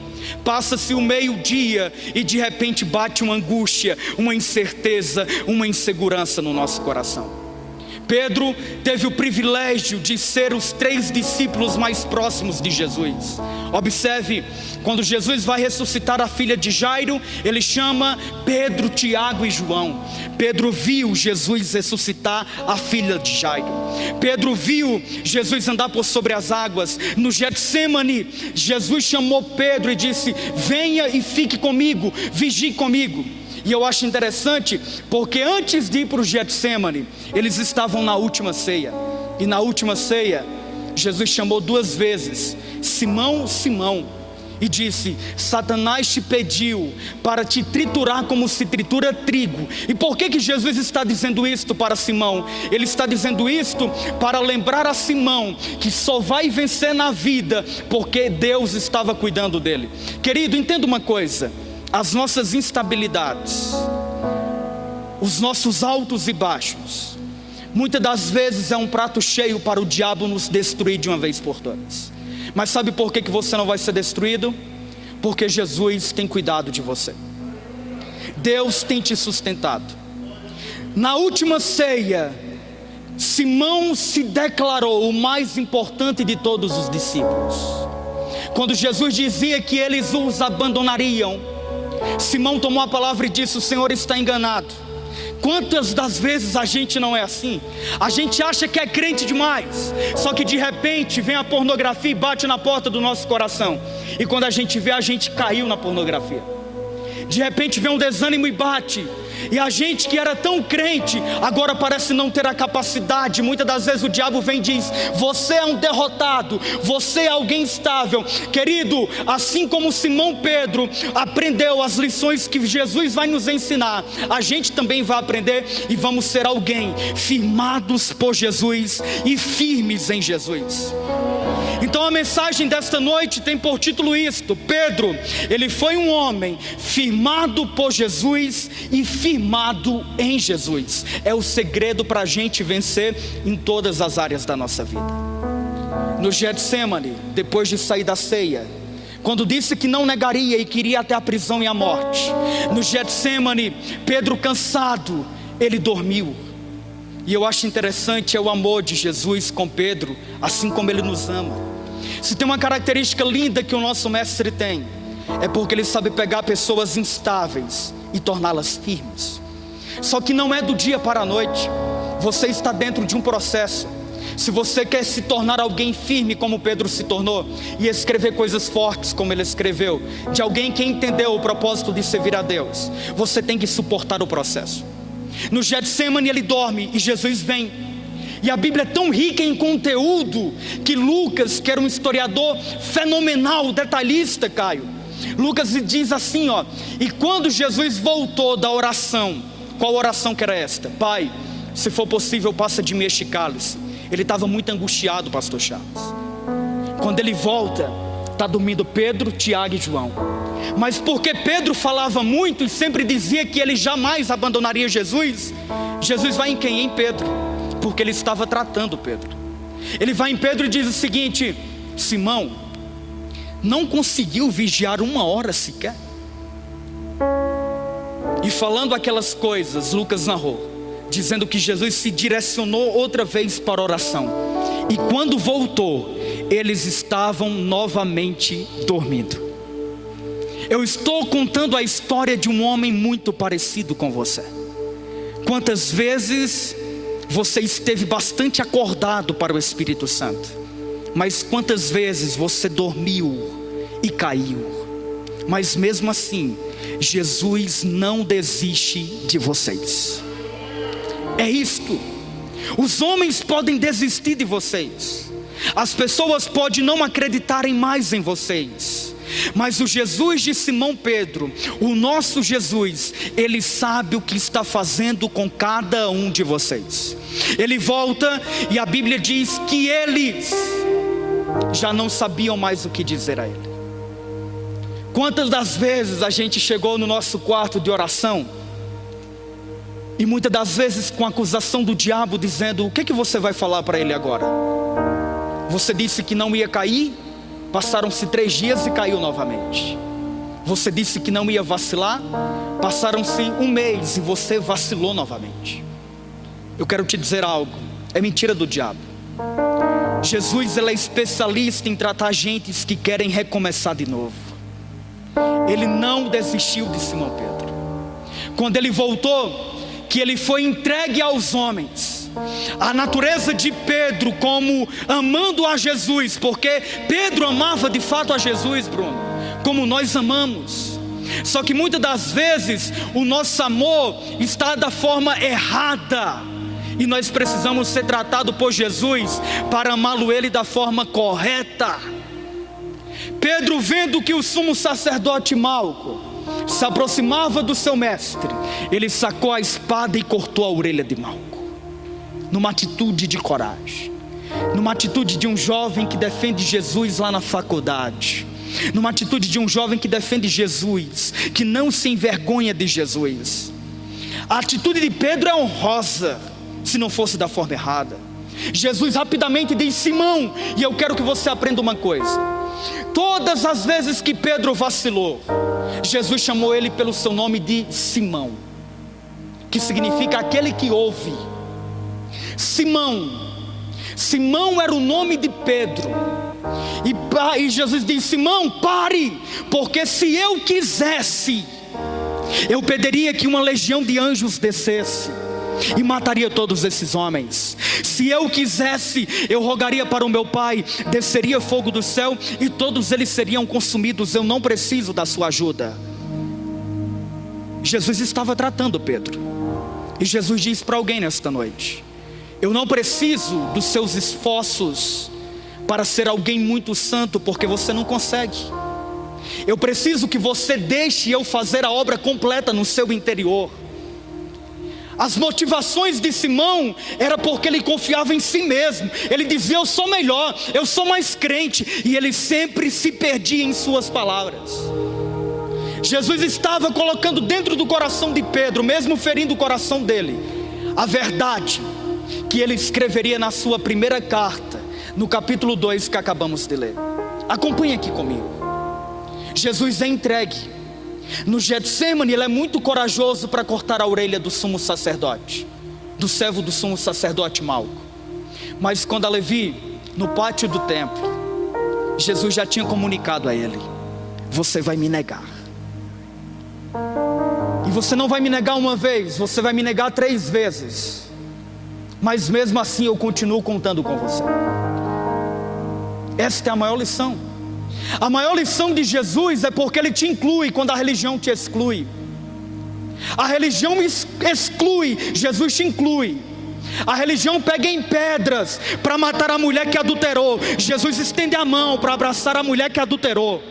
Passa-se o meio-dia e de repente bate uma angústia, uma incerteza, uma insegurança no nosso coração. Pedro teve o privilégio de ser os 3 discípulos mais próximos de Jesus. Observe, quando Jesus vai ressuscitar a filha de Jairo, ele chama Pedro, Tiago e João. Pedro viu Jesus ressuscitar a filha de Jairo. Pedro viu Jesus andar por sobre as águas. No Getsêmani, Jesus chamou Pedro e disse: venha e fique comigo, vigie comigo. E eu acho interessante, porque antes de ir para o Getsêmani, eles estavam na última ceia. E na última ceia, Jesus chamou 2 vezes: Simão, Simão, e disse: Satanás te pediu para te triturar como se tritura trigo. E por que Jesus está dizendo isto para Simão? Ele está dizendo isto para lembrar a Simão que só vai vencer na vida porque Deus estava cuidando dele. Querido, entenda uma coisa: as nossas instabilidades, os nossos altos e baixos, muitas das vezes é um prato cheio para o diabo nos destruir de uma vez por todas. Mas sabe por que você não vai ser destruído? Porque Jesus tem cuidado de você. Deus tem te sustentado. Na última ceia, Simão se declarou o mais importante de todos os discípulos. Quando Jesus dizia que eles os abandonariam, Simão tomou a palavra e disse: o Senhor está enganado. Quantas das vezes a gente não é assim? A gente acha que é crente demais, só que de repente vem a pornografia e bate na porta do nosso coração. E quando a gente vê, a gente caiu na pornografia. De repente vem um desânimo e bate. E a gente que era tão crente, agora parece não ter a capacidade. Muitas das vezes o diabo vem e diz: você é um derrotado, você é alguém estável. Querido, assim como Simão Pedro aprendeu as lições que Jesus vai nos ensinar, a gente também vai aprender e vamos ser alguém firmados por Jesus e firmes em Jesus. Então a mensagem desta noite tem por título isto: Pedro, ele foi um homem firmado por Jesus e firmado em Jesus. É o segredo para a gente vencer em todas as áreas da nossa vida. No Getsêmani, depois de sair da ceia, quando disse que não negaria e queria até a prisão e a morte, no Getsêmani, Pedro cansado, ele dormiu. E eu acho interessante o amor de Jesus com Pedro, assim como ele nos ama. Se tem uma característica linda que o nosso mestre tem, é porque ele sabe pegar pessoas instáveis e torná-las firmes. Só que não é do dia para a noite. Você está dentro de um processo. Se você quer se tornar alguém firme como Pedro se tornou, e escrever coisas fortes como ele escreveu, de alguém que entendeu o propósito de servir a Deus, você tem que suportar o processo. No Getsêmani ele dorme e Jesus vem. E a Bíblia é tão rica em conteúdo que Lucas, que era um historiador fenomenal, detalhista, Caio, Lucas diz assim, ó: e quando Jesus voltou da oração, qual oração que era esta? Pai, se for possível, passa de mim este cálice. Ele estava muito angustiado, pastor Charles. Quando ele volta, está dormindo Pedro, Tiago e João. Mas porque Pedro falava muito e sempre dizia que ele jamais abandonaria Jesus, Jesus vai em quem? Em Pedro, porque ele estava tratando Pedro. Ele vai em Pedro e diz o seguinte: Simão, não conseguiu vigiar 1 hora sequer? E falando aquelas coisas, Lucas narrou, dizendo que Jesus se direcionou outra vez para a oração. E quando voltou, eles estavam novamente dormindo. Eu estou contando a história de um homem muito parecido com você. Quantas vezes você esteve bastante acordado para o Espírito Santo, mas quantas vezes você dormiu e caiu? Mas mesmo assim, Jesus não desiste de vocês. É isto. Os homens podem desistir de vocês, as pessoas podem não acreditarem mais em vocês, mas o Jesus de Simão Pedro, o nosso Jesus, ele sabe o que está fazendo com cada um de vocês. Ele volta e a Bíblia diz que eles já não sabiam mais o que dizer a ele. Quantas das vezes a gente chegou no nosso quarto de oração e muitas das vezes com a acusação do diabo dizendo: o que você vai falar para ele agora? Você disse que não ia cair, passaram-se 3 dias e caiu novamente. Você disse que não ia vacilar, passaram-se 1 mês e você vacilou novamente. Eu quero te dizer algo, é mentira do diabo. Jesus, ele é especialista em tratar gentes que querem recomeçar de novo. Ele não desistiu de Simão Pedro. Quando ele voltou, que ele foi entregue aos homens, a natureza de Pedro como amando a Jesus, porque Pedro amava de fato a Jesus, Bruno, como nós amamos. Só que muitas das vezes o nosso amor está da forma errada, e nós precisamos ser tratados por Jesus para amá-lo ele da forma correta. Pedro, vendo que o sumo sacerdote Malco se aproximava do seu mestre, ele sacou a espada e cortou a orelha de Malco, numa atitude de coragem, numa atitude de um jovem que defende Jesus lá na faculdade, numa atitude de um jovem que defende Jesus, que não se envergonha de Jesus. A atitude de Pedro é honrosa, se não fosse da forma errada. Jesus rapidamente diz: Simão, e eu quero que você aprenda uma coisa: todas as vezes que Pedro vacilou, Jesus chamou ele pelo seu nome de Simão, que significa aquele que ouve. Simão era o nome de Pedro. E Jesus diz: Simão, pare, porque se eu quisesse, eu pediria que uma legião de anjos descesse e mataria todos esses homens. Se eu quisesse, eu rogaria para o meu Pai, desceria fogo do céu e todos eles seriam consumidos. Eu não preciso da sua ajuda. Jesus estava tratando Pedro, e Jesus diz para alguém nesta noite: eu não preciso dos seus esforços para ser alguém muito santo, porque você não consegue. Eu preciso que você deixe eu fazer a obra completa no seu interior. As motivações de Simão era porque ele confiava em si mesmo. Ele dizia: eu sou melhor, eu sou mais crente. E ele sempre se perdia em suas palavras. Jesus estava colocando dentro do coração de Pedro, mesmo ferindo o coração dele, a verdade que ele escreveria na sua primeira carta, no capítulo 2 que acabamos de ler. Acompanhe aqui comigo. Jesus é entregue. No Getsemane, ele é muito corajoso para cortar a orelha do sumo sacerdote, do servo do sumo sacerdote Malco. Mas quando a Levi, no pátio do templo, Jesus já tinha comunicado a ele: você vai me negar. E você não vai me negar uma vez, você vai me negar 3 vezes. Mas mesmo assim eu continuo contando com você. Esta é a maior lição. A maior lição de Jesus é porque ele te inclui quando a religião te exclui. A religião exclui, Jesus te inclui. A religião pega em pedras para matar a mulher que adulterou, Jesus estende a mão para abraçar a mulher que adulterou.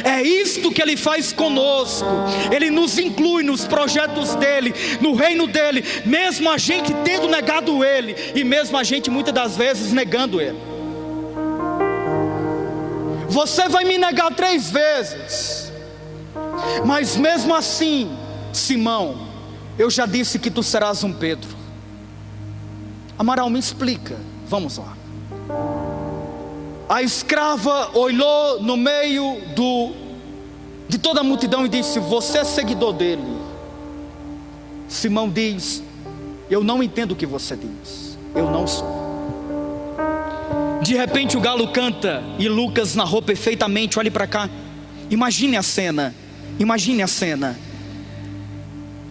É isto que ele faz conosco. Ele nos inclui nos projetos dele, no reino dele, mesmo a gente tendo negado ele, e mesmo a gente muitas das vezes negando ele. Você vai me negar 3 vezes, mas mesmo assim, Simão, eu já disse que tu serás um Pedro. Amaral, me explica, vamos lá. A escrava olhou no meio de toda a multidão e disse: você é seguidor dele. Simão diz: eu não entendo o que você diz, eu não sou. De repente o galo canta, e Lucas narrou perfeitamente. Olhe para cá, imagine a cena, imagine a cena.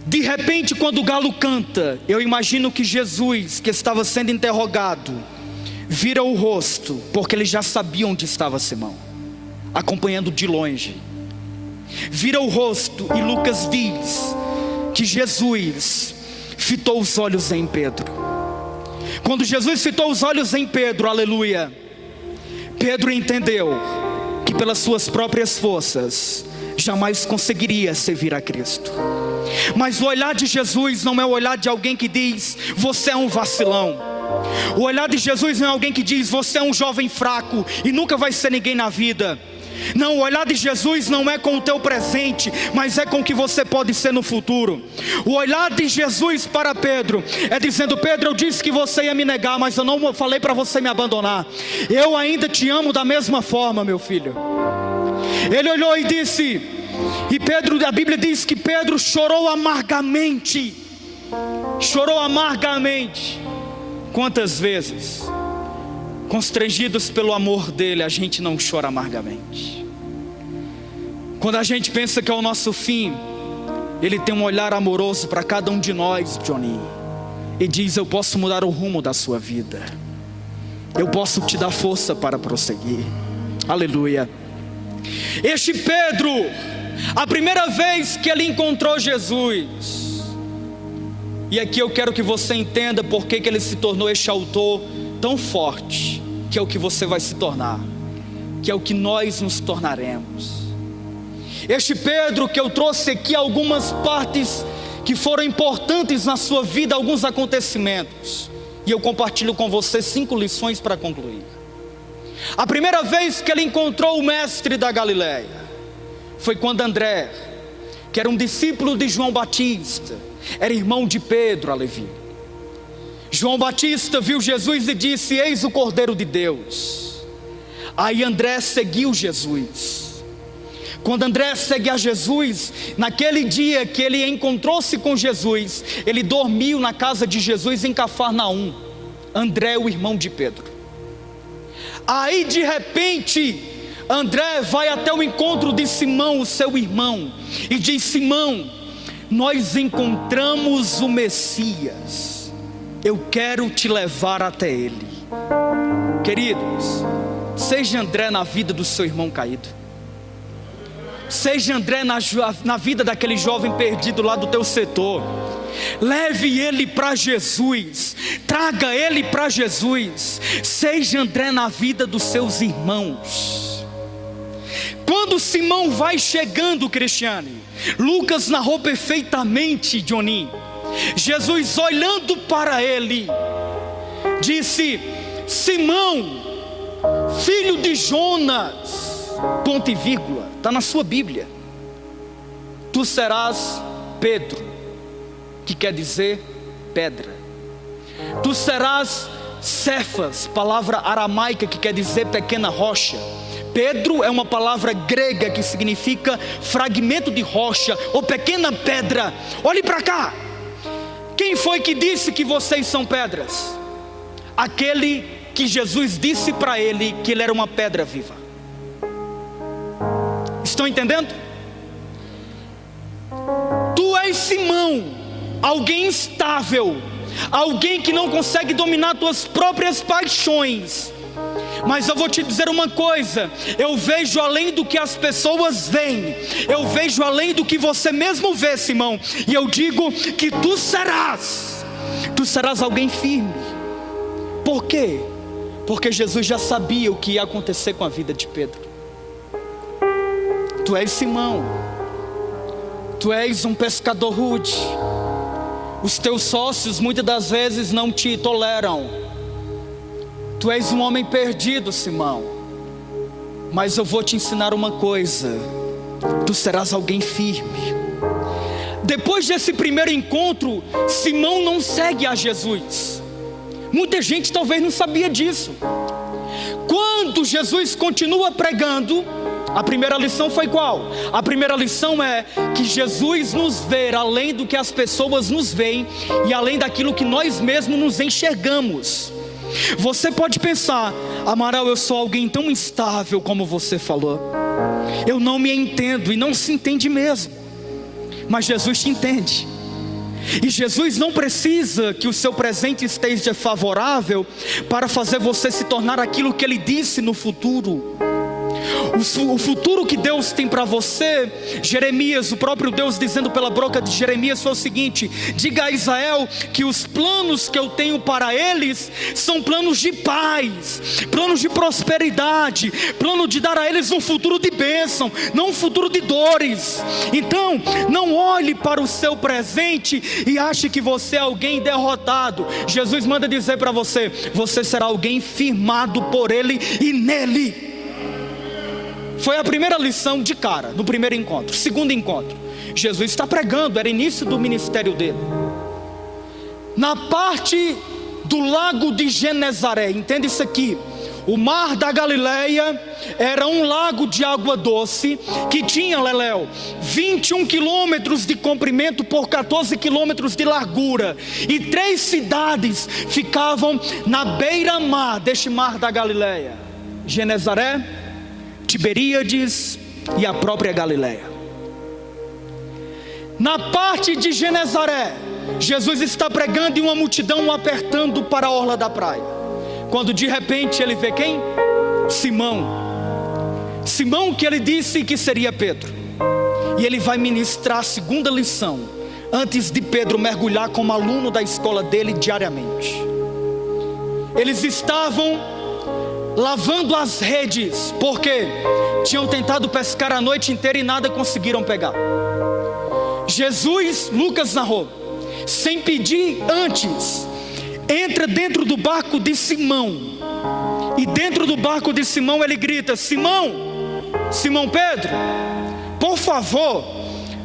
De repente, quando o galo canta, eu imagino que Jesus, que estava sendo interrogado, vira o rosto, porque ele já sabia onde estava Simão, acompanhando de longe. Vira o rosto, e Lucas diz que Jesus fitou os olhos em Pedro. Quando Jesus fitou os olhos em Pedro, aleluia, Pedro entendeu que pelas suas próprias forças jamais conseguiria servir a Cristo. Mas o olhar de Jesus não é o olhar de alguém que diz: você é um vacilão. O olhar de Jesus não é alguém que diz: você é um jovem fraco e nunca vai ser ninguém na vida. Não, o olhar de Jesus não é com o teu presente, mas é com o que você pode ser no futuro. O olhar de Jesus para Pedro é dizendo: Pedro, eu disse que você ia me negar, mas eu não falei para você me abandonar. Eu ainda te amo da mesma forma, meu filho. Ele olhou e disse, e Pedro, a Bíblia diz que Pedro chorou amargamente. Chorou amargamente. Quantas vezes, constrangidos pelo amor dele, a gente não chora amargamente? Quando a gente pensa que é o nosso fim, ele tem um olhar amoroso para cada um de nós, Johnny, e diz: eu posso mudar o rumo da sua vida, eu posso te dar força para prosseguir. Aleluia. Este Pedro, a primeira vez que ele encontrou Jesus, e aqui eu quero que você entenda por que ele se tornou este autor tão forte, que é o que você vai se tornar, que é o que nós nos tornaremos. Este Pedro que eu trouxe aqui algumas partes que foram importantes na sua vida, alguns acontecimentos, e eu compartilho com você 5 lições para concluir. A primeira vez que ele encontrou o mestre da Galileia foi quando André, que era um discípulo de João Batista, era irmão de Pedro, a Levi. João Batista viu Jesus e disse: eis o Cordeiro de Deus. Aí André seguiu Jesus. Quando André segue a Jesus, naquele dia que ele encontrou-se com Jesus, ele dormiu na casa de Jesus em Cafarnaum. André, o irmão de Pedro. Aí de repente, André vai até o encontro de Simão, o seu irmão, e diz: Simão, nós encontramos o Messias, eu quero te levar até ele. Queridos, seja André na vida do seu irmão caído, seja André na vida daquele jovem perdido lá do teu setor. Leve ele para Jesus, traga ele para Jesus. Seja André na vida dos seus irmãos. Quando Simão vai chegando, Cristiane, Lucas narrou perfeitamente, Johnny. Jesus, olhando para ele, disse: Simão, filho de Jonas, ponto e vírgula, está na sua Bíblia, tu serás Pedro, que quer dizer pedra. Tu serás Cefas, palavra aramaica que quer dizer pequena rocha. Pedro é uma palavra grega que significa fragmento de rocha ou pequena pedra. Olhe para cá. Quem foi que disse que vocês são pedras? Aquele que Jesus disse para ele que ele era uma pedra viva. Estão entendendo? Tu és Simão, alguém instável, alguém que não consegue dominar tuas próprias paixões. Mas eu vou te dizer uma coisa: eu vejo além do que as pessoas veem, eu vejo além do que você mesmo vê, Simão. E eu digo que tu serás alguém firme. Por quê? Porque Jesus já sabia o que ia acontecer com a vida de Pedro. Tu és Simão, tu és um pescador rude. Os teus sócios muitas das vezes não te toleram. Tu és um homem perdido, Simão. Mas eu vou te ensinar uma coisa: tu serás alguém firme. Depois desse primeiro encontro, Simão não segue a Jesus. Muita gente talvez não sabia disso. Quando Jesus continua pregando, a primeira lição foi qual? A primeira lição é que Jesus nos vê além do que as pessoas nos veem e além daquilo que nós mesmos nos enxergamos. Você pode pensar: Amaral, eu sou alguém tão instável como você falou, eu não me entendo, e não se entende mesmo. Mas Jesus te entende. E Jesus não precisa que o seu presente esteja favorável para fazer você se tornar aquilo que Ele disse no futuro. O futuro que Deus tem para você, Jeremias, o próprio Deus dizendo pela boca de Jeremias foi o seguinte: diga a Israel que os planos que eu tenho para eles são planos de paz, planos de prosperidade, plano de dar a eles um futuro de bênção, não um futuro de dores. Então não olhe para o seu presente e ache que você é alguém derrotado. Jesus manda dizer para você: você será alguém firmado por Ele e nele. Foi a primeira lição de cara, no primeiro encontro. Segundo encontro, Jesus está pregando, era início do ministério dele. Na parte do lago de Genezaré, entenda isso aqui. O mar da Galileia era um lago de água doce que tinha, Leléu, 21 quilômetros de comprimento por 14 quilômetros de largura. E 3 cidades ficavam na beira-mar deste mar da Galileia: Genezaré, Tiberíades e a própria Galileia. Na parte de Genezaré, Jesus está pregando e uma multidão o apertando para a orla da praia. Quando de repente ele vê quem? Simão. Simão, que ele disse que seria Pedro. E ele vai ministrar a segunda lição, antes de Pedro mergulhar como aluno da escola dele diariamente. Eles estavam lavando as redes, porque tinham tentado pescar a noite inteira e nada conseguiram pegar. Jesus, Lucas narrou, sem pedir antes, entra dentro do barco de Simão. E dentro do barco de Simão ele grita: Simão, Simão Pedro, por favor,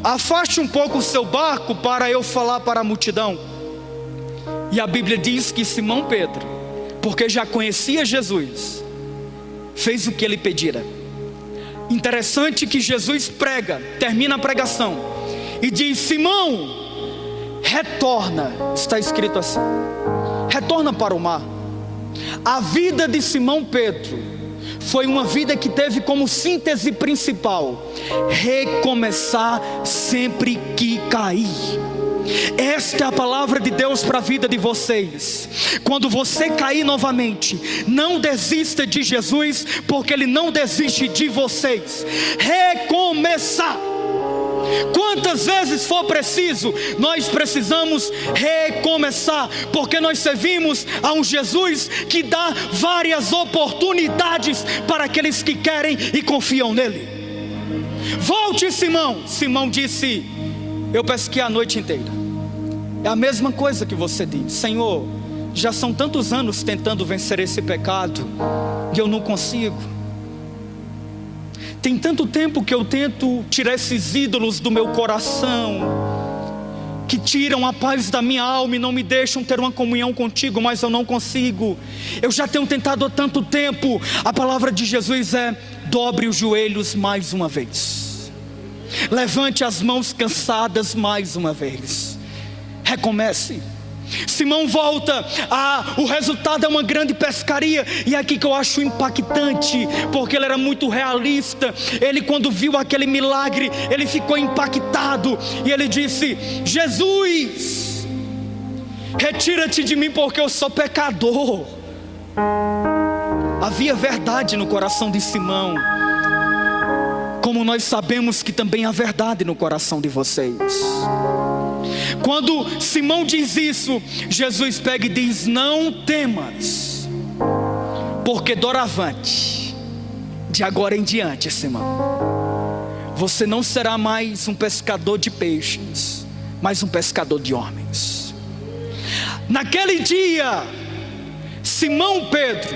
afaste um pouco o seu barco para eu falar para a multidão. E a Bíblia diz que Simão Pedro, porque já conhecia Jesus, fez o que ele pedira. Interessante que Jesus prega, termina a pregação e diz: Simão, retorna. Está escrito assim: retorna para o mar. A vida de Simão Pedro foi uma vida que teve como síntese principal recomeçar sempre que cair. Esta é a palavra de Deus para a vida de vocês. Quando você cair novamente, não desista de Jesus, porque Ele não desiste de vocês. Recomeçar. Quantas vezes for preciso, nós precisamos recomeçar, porque nós servimos a um Jesus que dá várias oportunidades para aqueles que querem e confiam nele. Volte, Simão. Simão disse: eu pesquei a noite inteira. É a mesma coisa que você diz: Senhor, já são tantos anos tentando vencer esse pecado e eu não consigo. Tem tanto tempo que eu tento tirar esses ídolos do meu coração, que tiram a paz da minha alma e não me deixam ter uma comunhão contigo, mas eu não consigo. Eu já tenho tentado há tanto tempo. A palavra de Jesus é: dobre os joelhos mais uma vez, levante as mãos cansadas mais uma vez, recomece. Simão volta, o resultado é uma grande pescaria. E é aqui que eu acho impactante, porque ele era muito realista. Ele, quando viu aquele milagre, ele ficou impactado e ele disse: Jesus, retira-te de mim, porque eu sou pecador. Havia verdade no coração de Simão, como nós sabemos que também há verdade no coração de vocês. Quando Simão diz isso, Jesus pega e diz: não temas, porque doravante, de agora em diante, Simão, você não será mais um pescador de peixes, mas um pescador de homens. Naquele dia, Simão Pedro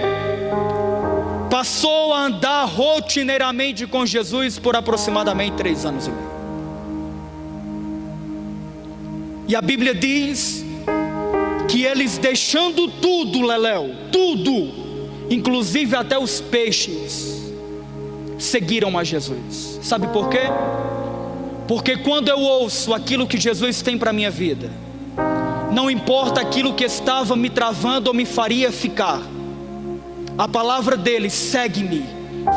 passou a andar rotineiramente com Jesus por aproximadamente 3 anos e meio. E a Bíblia diz que eles, deixando tudo, Leléu, tudo, inclusive até os peixes, seguiram a Jesus. Sabe por quê? Porque quando eu ouço aquilo que Jesus tem para a minha vida, não importa aquilo que estava me travando ou me faria ficar, a palavra dele: segue-me,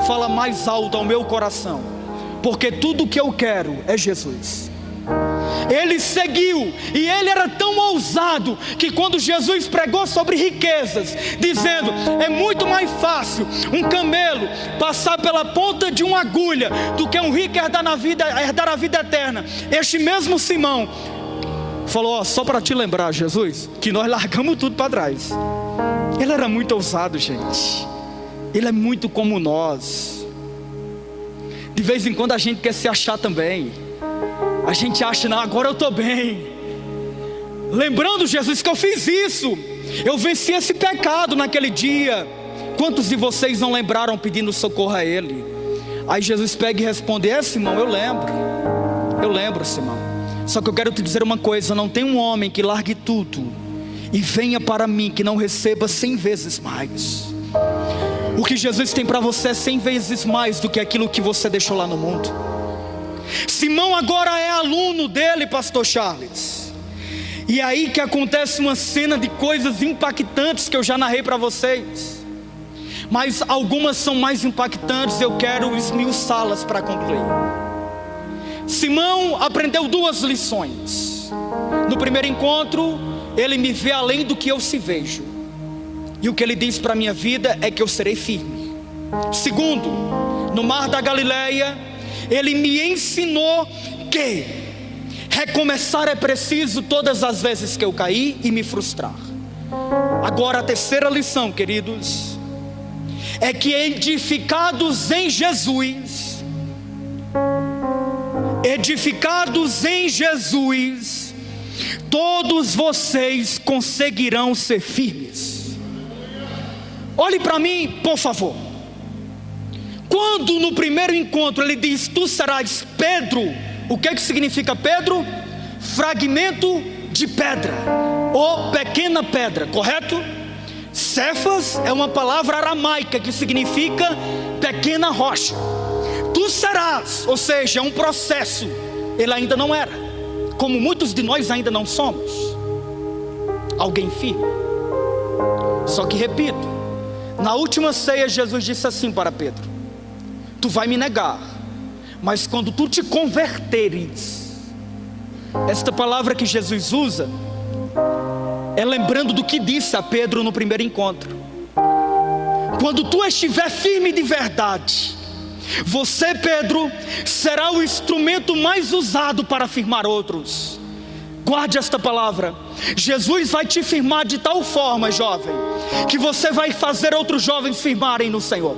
fala mais alto ao meu coração, porque tudo que eu quero é Jesus. Ele seguiu, e ele era tão ousado que quando Jesus pregou sobre riquezas, dizendo: é muito mais fácil um camelo passar pela ponta de uma agulha do que um rico herdar a vida eterna, este mesmo Simão falou: só para te lembrar, Jesus, que nós largamos tudo para trás. Ele era muito ousado, gente. Ele é muito como nós. De vez em quando a gente quer se achar também. A gente acha: não, agora eu estou bem. Lembrando, Jesus, que eu fiz isso, eu venci esse pecado naquele dia. Quantos de vocês não lembraram pedindo socorro a Ele? Aí Jesus pega e responde: Simão, eu lembro, Simão. Só que eu quero te dizer uma coisa: não tem um homem que largue tudo e venha para mim que não receba 100 vezes mais. O que Jesus tem para você é 100 vezes mais do que aquilo que você deixou lá no mundo. Simão agora é aluno dele, pastor Charles. E aí que acontece uma cena de coisas impactantes que eu já narrei para vocês, mas algumas são mais impactantes, eu quero esmiuçá-las para concluir. Simão aprendeu 2 lições. No primeiro encontro, ele me vê além do que eu se vejo, e o que ele diz para a minha vida é que eu serei firme. Segundo, no mar da Galileia, ele me ensinou que recomeçar é preciso todas as vezes que eu cair e me frustrar. Agora a terceira lição, queridos, é que edificados em Jesus, todos vocês conseguirão ser firmes. Olhe para mim, por favor. Quando no primeiro encontro ele diz: tu serás Pedro, o que significa Pedro? Fragmento de pedra, ou pequena pedra, correto? Cefas é uma palavra aramaica que significa pequena rocha. Tu serás, ou seja, é um processo. Ele ainda não era, como muitos de nós ainda não somos, alguém firme. Só que repito, na última ceia Jesus disse assim para Pedro: tu vai me negar, mas quando tu te converteres. Esta palavra que Jesus usa é lembrando do que disse a Pedro no primeiro encontro: quando tu estiver firme de verdade, você, Pedro, será o instrumento mais usado para firmar outros. Guarde esta palavra. Jesus vai te firmar de tal forma, jovem, que você vai fazer outros jovens firmarem no Senhor.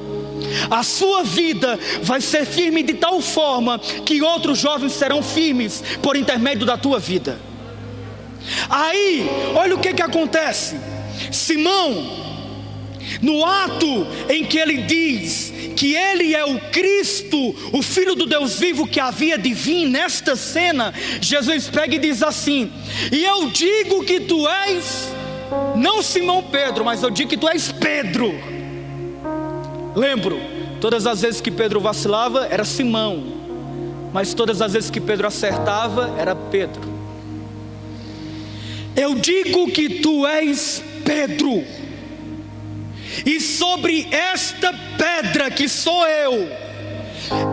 A sua vida vai ser firme de tal forma que outros jovens serão firmes por intermédio da tua vida. Aí, olha o que acontece. Simão, no ato em que ele diz que ele é o Cristo, o Filho do Deus vivo que havia de vir, nesta cena, Jesus pega e diz assim: e eu digo que tu és, não Simão Pedro, mas eu digo que tu és Pedro. Lembro, todas as vezes que Pedro vacilava era Simão, mas todas as vezes que Pedro acertava era Pedro. Eu digo que tu és Pedro, e sobre esta pedra que sou eu,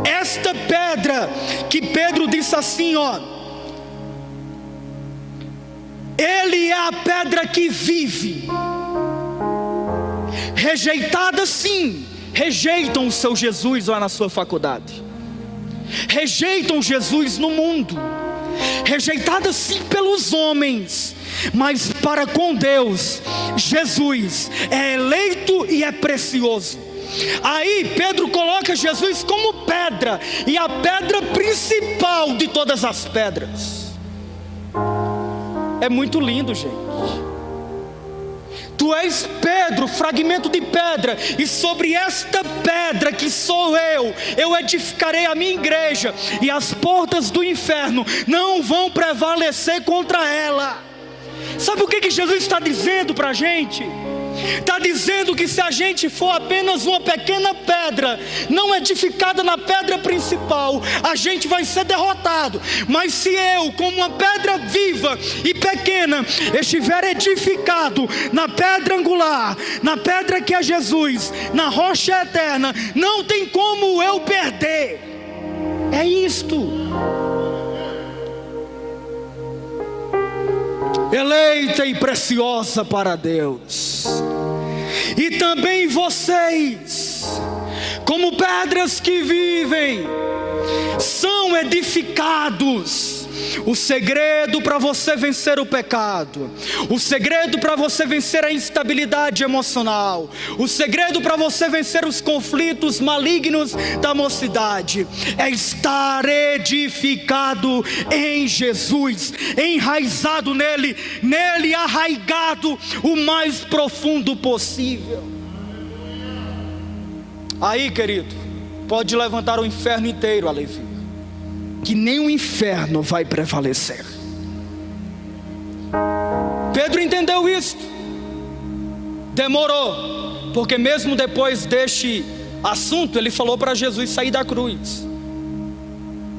esta pedra que Pedro disse assim, ó, ele é a pedra que vive. Rejeitada sim, rejeitam o seu Jesus lá na sua faculdade, rejeitam Jesus no mundo, rejeitada sim pelos homens, mas para com Deus, Jesus é eleito e é precioso. Aí Pedro coloca Jesus como pedra, e a pedra principal de todas as pedras. É muito lindo, gente. Tu és Pedro, fragmento de pedra, e sobre esta pedra que sou eu edificarei a minha igreja, e as portas do inferno não vão prevalecer contra ela. Sabe o que Jesus está dizendo para a gente? Está dizendo que se a gente for apenas uma pequena pedra, não edificada na pedra principal, a gente vai ser derrotado. Mas se eu, como uma pedra viva e pequena, estiver edificado na pedra angular, na pedra que é Jesus, na rocha eterna, não tem como eu perder. É isto. Eleita e preciosa para Deus. E também vocês, como pedras que vivem, são edificados. O segredo para você vencer o pecado, o segredo para você vencer a instabilidade emocional, o segredo para você vencer os conflitos malignos da mocidade, é estar edificado em Jesus, enraizado nele arraigado o mais profundo possível. Aí, querido, pode levantar o inferno inteiro a Levi, que nem o inferno vai prevalecer. Pedro entendeu isso. Demorou, porque mesmo depois deste assunto, ele falou para Jesus sair da cruz.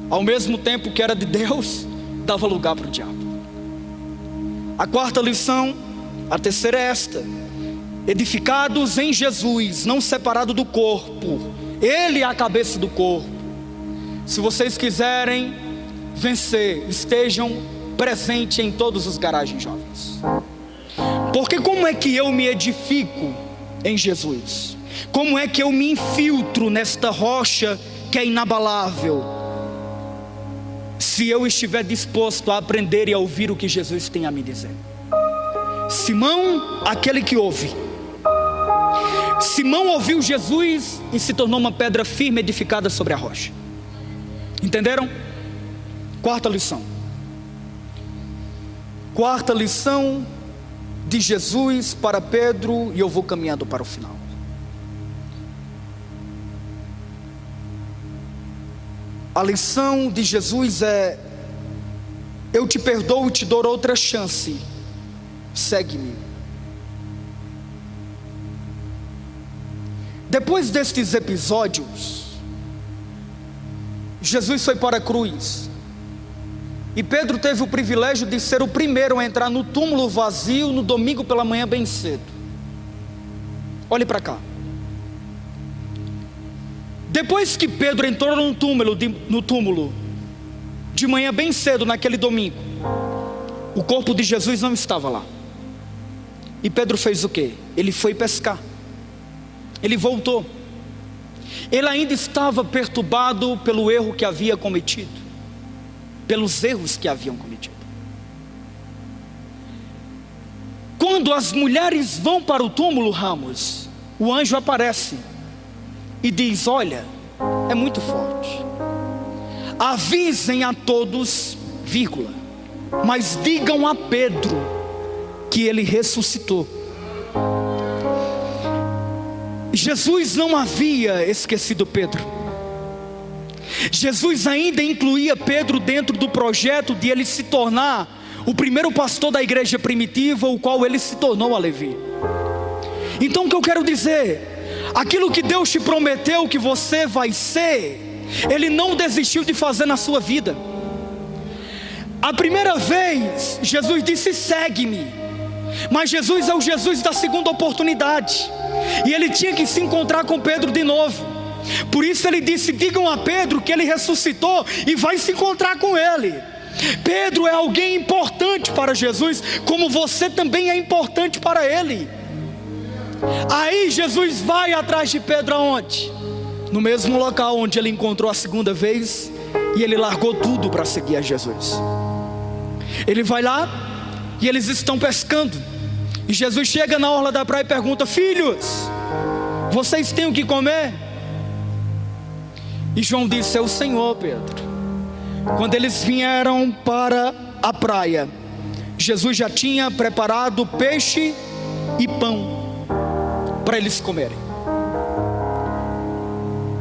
Ao mesmo tempo que era de Deus, dava lugar para o diabo. A quarta lição, a terceira é esta: edificados em Jesus, não separado do corpo. Ele é a cabeça do corpo. Se vocês quiserem vencer, estejam presentes em todos os garagens jovens. Porque como é que eu me edifico em Jesus? Como é que eu me infiltro nesta rocha que é inabalável? Se eu estiver disposto a aprender e a ouvir o que Jesus tem a me dizer. Simão, aquele que ouve. Simão ouviu Jesus e se tornou uma pedra firme edificada sobre a rocha. Entenderam? Quarta lição. Quarta lição de Jesus para Pedro, e eu vou caminhando para o final. A lição de Jesus é: eu te perdoo e te dou outra chance, segue-me. Depois destes episódios, Jesus foi para a cruz, e Pedro teve o privilégio de ser o primeiro a entrar no túmulo vazio no domingo pela manhã bem cedo. Olhe para cá. Depois que Pedro entrou no túmulo de manhã bem cedo naquele domingo, o corpo de Jesus não estava lá. E Pedro fez o quê? Ele foi pescar. Ele voltou. Ele ainda estava perturbado pelo erro que havia cometido, pelos erros que haviam cometido. Quando as mulheres vão para o túmulo, Ramos, o anjo aparece e diz: olha, é muito forte, avisem a todos, vírgula, mas digam a Pedro que ele ressuscitou. Jesus não havia esquecido Pedro. Jesus ainda incluía Pedro dentro do projeto de ele se tornar o primeiro pastor da igreja primitiva, o qual ele se tornou a Levi. Então o que eu quero dizer, aquilo que Deus te prometeu que você vai ser, Ele não desistiu de fazer na sua vida. A primeira vez Jesus disse: segue-me. Mas Jesus é o Jesus da segunda oportunidade, e ele tinha que se encontrar com Pedro de novo. Por isso ele disse: digam a Pedro que ele ressuscitou e vai se encontrar com ele. Pedro é alguém importante para Jesus, como você também é importante para ele. Aí Jesus vai atrás de Pedro aonde? No mesmo local onde ele encontrou a segunda vez, e ele largou tudo para seguir a Jesus. Ele vai lá e eles estão pescando, e Jesus chega na orla da praia e pergunta: filhos, vocês têm o que comer? E João disse: é o Senhor, Pedro. Quando eles vieram para a praia, Jesus já tinha preparado peixe e pão para eles comerem.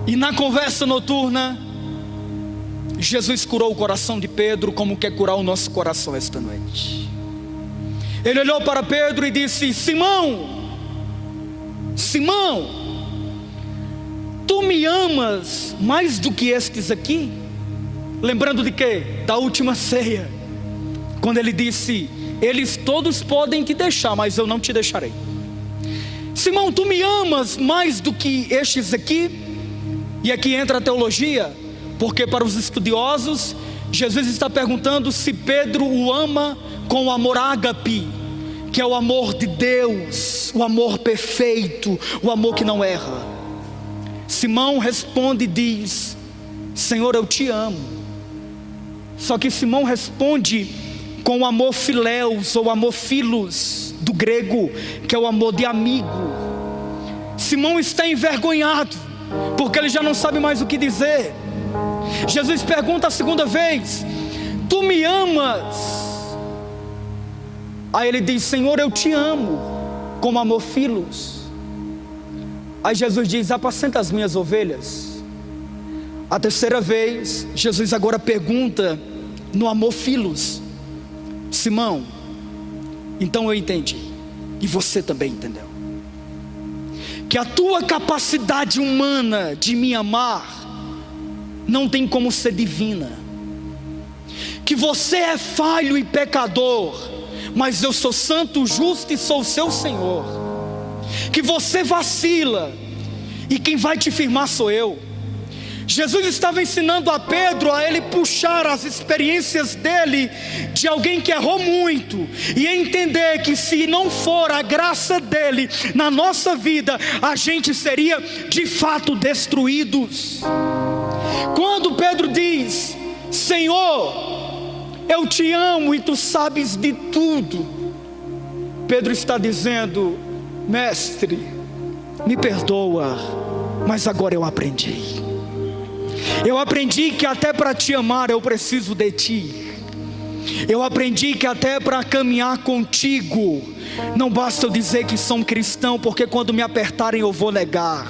E na conversa noturna, Jesus curou o coração de Pedro, como quer curar o nosso coração esta noite. Ele olhou para Pedro e disse: Simão, Simão, tu me amas mais do que estes aqui? Lembrando de quê? Da última ceia, quando ele disse: eles todos podem te deixar, mas eu não te deixarei. Simão, tu me amas mais do que estes aqui? E aqui entra a teologia, porque para os estudiosos, Jesus está perguntando se Pedro o ama com o amor ágape, que é o amor de Deus, o amor perfeito, o amor que não erra. Simão responde e diz: Senhor, eu te amo. Só que Simão responde com o amor filéus, ou amor filos, do grego, que é o amor de amigo. Simão está envergonhado, porque ele já não sabe mais o que dizer. Jesus pergunta a segunda vez: tu me amas? Aí ele diz: Senhor, eu te amo, como amor filos. Aí Jesus diz: apacenta as minhas ovelhas. A terceira vez, Jesus agora pergunta no amor filos: Simão, então eu entendi, e você também entendeu, que a tua capacidade humana de me amar não tem como ser divina, que você é falho e pecador, mas eu sou santo, justo e sou o seu Senhor, que você vacila e quem vai te firmar sou eu. Jesus estava ensinando a Pedro a ele puxar as experiências dele, de alguém que errou muito, e entender que se não for a graça dele na nossa vida, a gente seria de fato destruídos. Quando Pedro diz: Senhor, eu te amo e tu sabes de tudo, Pedro está dizendo: mestre, me perdoa, mas agora eu aprendi. Eu aprendi que até para te amar eu preciso de ti. Eu aprendi que até para caminhar contigo não basta eu dizer que sou um cristão, porque quando me apertarem eu vou negar.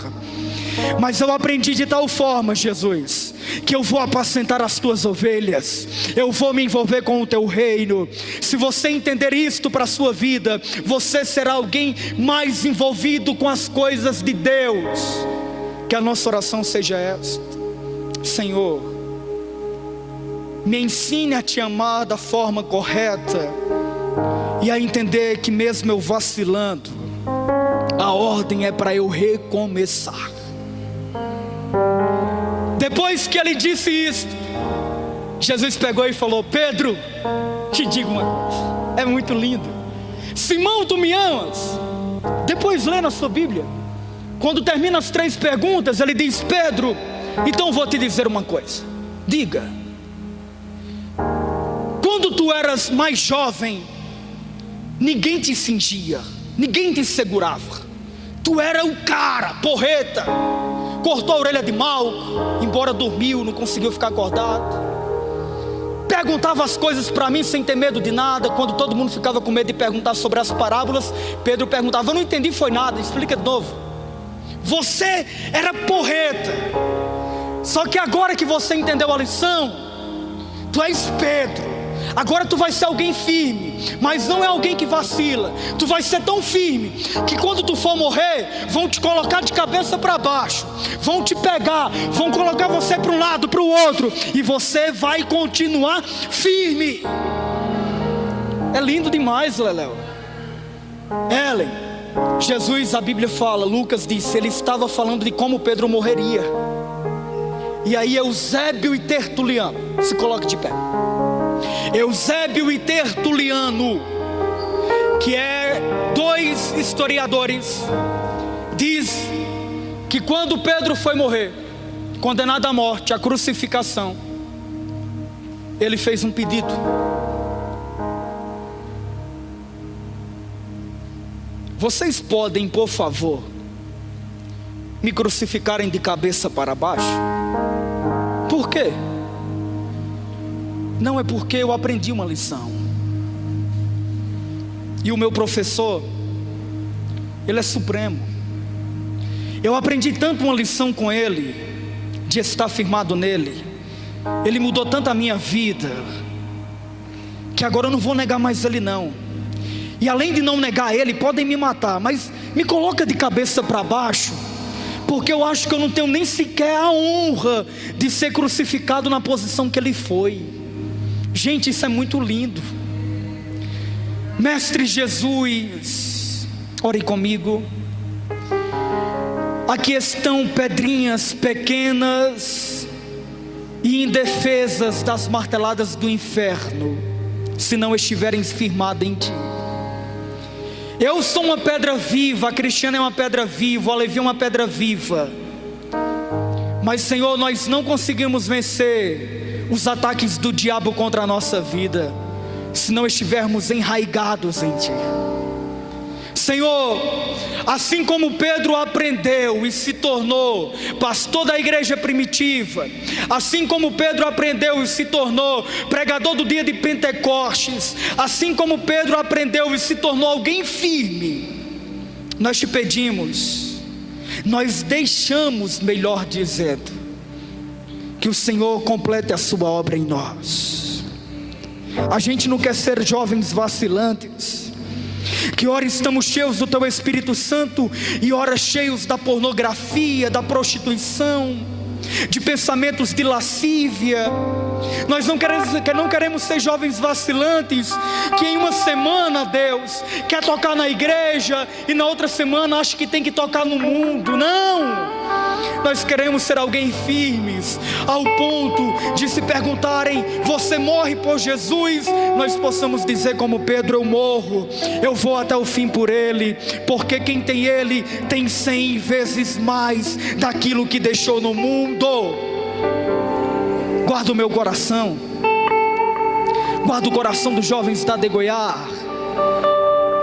Mas eu aprendi de tal forma, Jesus, que eu vou apacentar as tuas ovelhas, eu vou me envolver com o teu reino. Se você entender isto para a sua vida, você será alguém mais envolvido com as coisas de Deus. Que a nossa oração seja esta: Senhor, me ensine a te amar da forma correta e a entender que mesmo eu vacilando, a ordem é para eu recomeçar. Depois que ele disse isso, Jesus pegou e falou: Pedro, te digo uma coisa, é muito lindo. Simão, tu me amas? Depois lê na sua Bíblia, quando termina as 3 perguntas, ele diz: Pedro, então vou te dizer uma coisa. Diga. Quando tu eras mais jovem, ninguém te cingia, ninguém te segurava. Tu era o cara, porreta. Cortou a orelha de Malco, embora dormiu, não conseguiu ficar acordado. Perguntava as coisas para mim sem ter medo de nada. Quando todo mundo ficava com medo de perguntar sobre as parábolas, Pedro perguntava: eu não entendi, foi nada, explica de novo. Você era porreta. Só que agora que você entendeu a lição, tu és Pedro. Agora tu vai ser alguém firme, mas não é alguém que vacila. Tu vai ser tão firme que quando tu for morrer, vão te colocar de cabeça para baixo, vão te pegar, vão colocar você para um lado, para o outro, e você vai continuar firme. É lindo demais, Leléu. Ellen, Jesus, a Bíblia fala, Lucas disse, ele estava falando de como Pedro morreria. E aí Eusébio e Tertuliano, se coloque de pé. Eusébio e Tertuliano, que é 2 historiadores, diz que quando Pedro foi morrer, condenado à morte, à crucificação, ele fez um pedido. Vocês podem, por favor, me crucificarem de cabeça para baixo? Por quê? Não, é porque eu aprendi uma lição. E o meu professor, ele é supremo. Eu aprendi tanto uma lição com ele, de estar firmado nele. Ele mudou tanto a minha vida, que agora eu não vou negar mais ele não. E além de não negar ele, podem me matar, mas me coloca de cabeça para baixo, porque eu acho que eu não tenho nem sequer a honra de ser crucificado na posição que ele foi. Gente, isso é muito lindo. Mestre Jesus, ore comigo. Aqui estão pedrinhas pequenas e indefesas das marteladas do inferno, se não estiverem firmadas em ti. Eu sou uma pedra viva, a Cristiana é uma pedra viva, a Levi é uma pedra viva. Mas Senhor, nós não conseguimos vencer os ataques do diabo contra a nossa vida, se não estivermos enraigados em ti. Senhor, assim como Pedro aprendeu e se tornou pastor da igreja primitiva, assim como Pedro aprendeu e se tornou pregador do dia de Pentecostes, assim como Pedro aprendeu e se tornou alguém firme, nós te pedimos, nós deixamos, melhor dizendo, que o Senhor complete a sua obra em nós. A gente não quer ser jovens vacilantes, que ora estamos cheios do Teu Espírito Santo e ora cheios da pornografia, da prostituição, de pensamentos de lascívia. Nós não queremos ser jovens vacilantes, que em uma semana, Deus, quer tocar na igreja e na outra semana acha que tem que tocar no mundo. Não! Nós queremos ser alguém firmes, ao ponto de se perguntarem: você morre por Jesus? Nós possamos dizer como Pedro: eu morro, eu vou até o fim por Ele, porque quem tem Ele tem 100 vezes mais daquilo que deixou no mundo. Guarda o meu coração, guarda o coração dos jovens da Degoiar,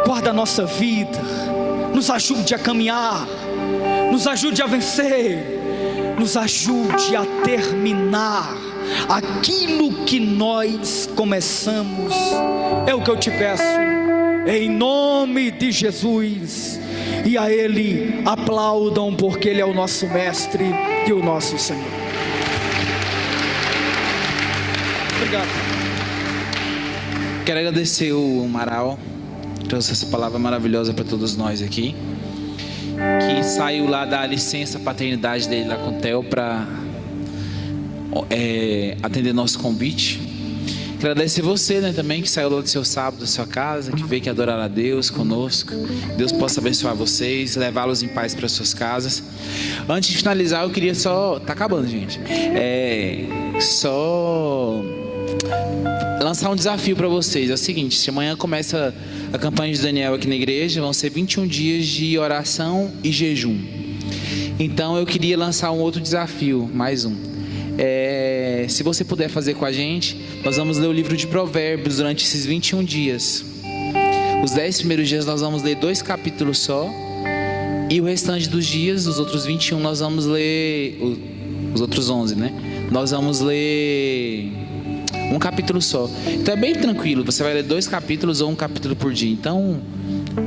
guarda a nossa vida, nos ajude a caminhar, nos ajude a vencer, nos ajude a terminar aquilo que nós começamos. É o que eu te peço, em nome de Jesus. E a Ele aplaudam, porque Ele é o nosso Mestre e o nosso Senhor. Obrigado. Quero agradecer o Amaral, trouxe essa palavra maravilhosa para todos nós aqui, que saiu lá da licença paternidade dele lá com o Theo para atender nosso convite. Quero agradecer você, né, também, que saiu lá do seu sábado, da sua casa, que veio aqui adorar a Deus conosco. Deus possa abençoar vocês, levá-los em paz para suas casas. Antes de finalizar, eu queria só... Tá acabando, gente. Só lançar um desafio para vocês. É o seguinte: se amanhã começa a campanha de Daniel aqui na igreja, vão ser 21 dias de oração e jejum. Então eu queria lançar um outro desafio, mais um. Se você puder fazer com a gente, nós vamos ler o livro de Provérbios durante esses 21 dias. Os 10 primeiros dias nós vamos ler 2 capítulos só, e o restante dos dias, os outros 21, nós vamos ler os outros 11, né? Nós vamos ler um capítulo só. Então é bem tranquilo, você vai ler 2 capítulos ou um capítulo por dia. Então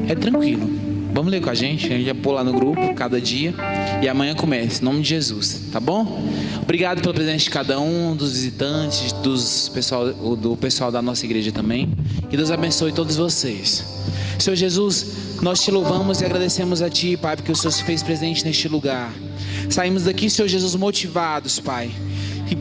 é tranquilo. Vamos ler com a gente vai pôr lá no grupo cada dia. E amanhã começa, em nome de Jesus, tá bom? Obrigado pelo presente de cada um, dos visitantes, do pessoal da nossa igreja também. Que Deus abençoe todos vocês. Senhor Jesus, nós te louvamos e agradecemos a Ti, Pai, porque o Senhor se fez presente neste lugar. Saímos daqui, Senhor Jesus, motivados, Pai,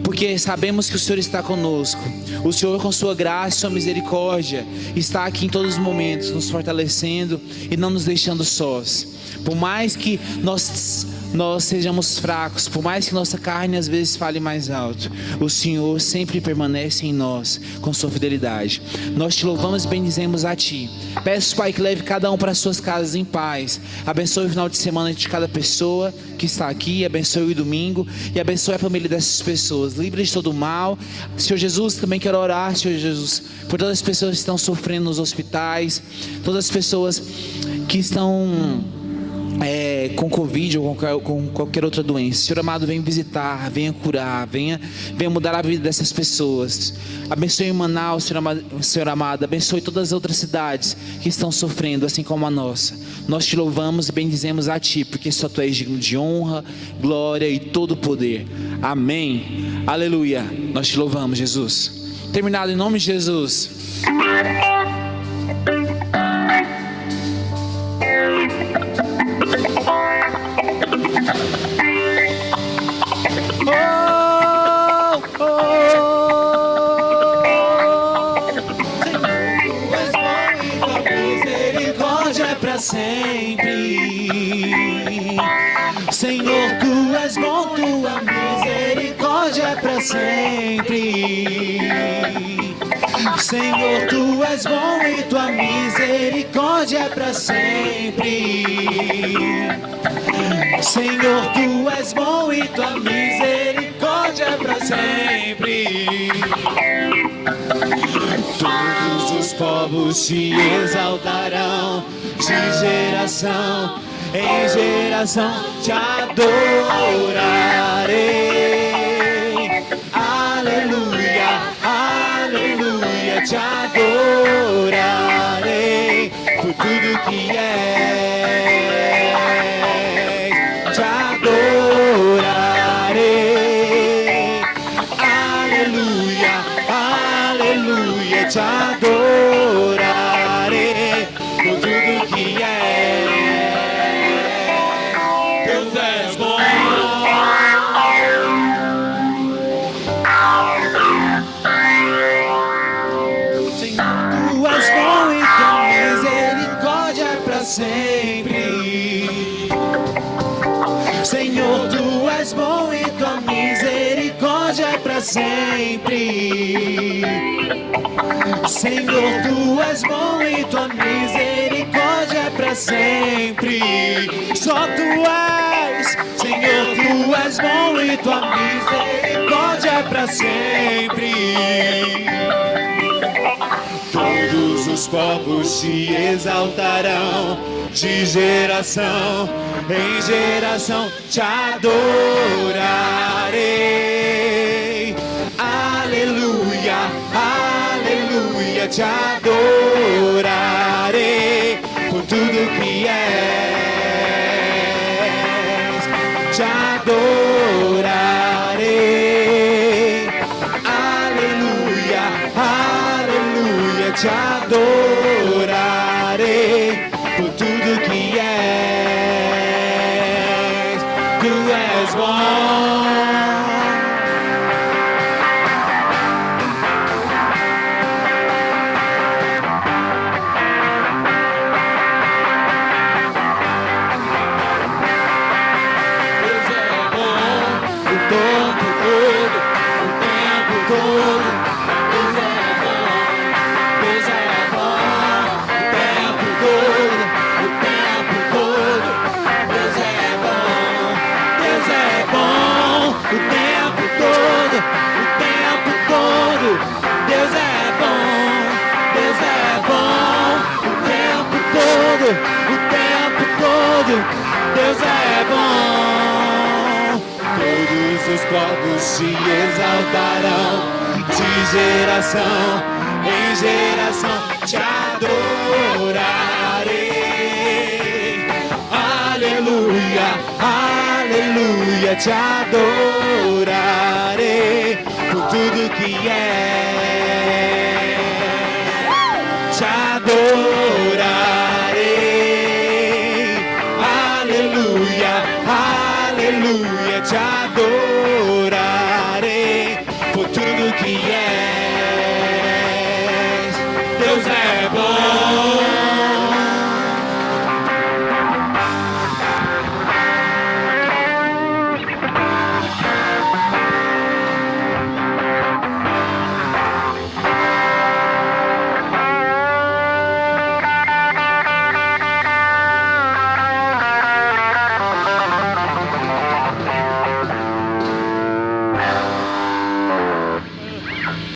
porque sabemos que o Senhor está conosco. O Senhor, com sua graça e sua misericórdia, está aqui em todos os momentos, nos fortalecendo e não nos deixando sós. Por mais que nós sejamos fracos, por mais que nossa carne às vezes fale mais alto, o Senhor sempre permanece em nós com sua fidelidade. Nós te louvamos e bendizemos a Ti. Peço, Pai, que leve cada um para as suas casas em paz. Abençoe o final de semana de cada pessoa que está aqui, abençoe o domingo e abençoe a família dessas pessoas, livre de todo mal. Senhor Jesus, também quero orar, Senhor Jesus, por todas as pessoas que estão sofrendo nos hospitais, todas as pessoas que estão com Covid ou com qualquer outra doença. Senhor amado, venha visitar, venha curar, venha mudar a vida dessas pessoas. Abençoe Manaus, Senhor amado, abençoe todas as outras cidades que estão sofrendo, assim como a nossa. Nós te louvamos e bendizemos a Ti, porque só Tu és digno de honra, glória e todo o poder. Amém. Aleluia. Nós te louvamos, Jesus. Terminado em nome de Jesus. Sempre, Senhor, Tu és bom, Tua misericórdia é para sempre. Senhor, Tu és bom e Tua misericórdia é para sempre. Senhor, Tu és bom e Tua misericórdia é para sempre. Todos os povos Te exaltarão, de geração em geração Te adorarei. Aleluia, aleluia, Te adorarei por tudo que és. Te adorarei, te adorarei por tudo que é. Deus és bom. Senhor, tu és bom e tua misericórdia é pra sempre. Senhor, tu és bom e tua misericórdia é pra sempre. Senhor, tu és bom e tua misericórdia é pra sempre. Só tu és, Senhor, tu és bom e tua misericórdia é pra sempre. Todos os povos te exaltarão, de geração em geração te adorarei. Aleluia, aleluia, te adorarei por tudo que és. Te adorarei. Aleluia, aleluia, te adorarei por tudo que és. Tu és bom. Deus é bom o tempo todo, o tempo todo. Deus é bom, Deus é bom o tempo todo, o tempo todo. Deus é bom, Deus é bom o tempo todo, o tempo todo. Deus é bom, Deus é bom o tempo todo, o tempo todo. Deus é bom. Todos os povos te exaltarão, de geração em geração te adorarei. Aleluia, aleluia, te adorarei por tudo que é. Te adorarei.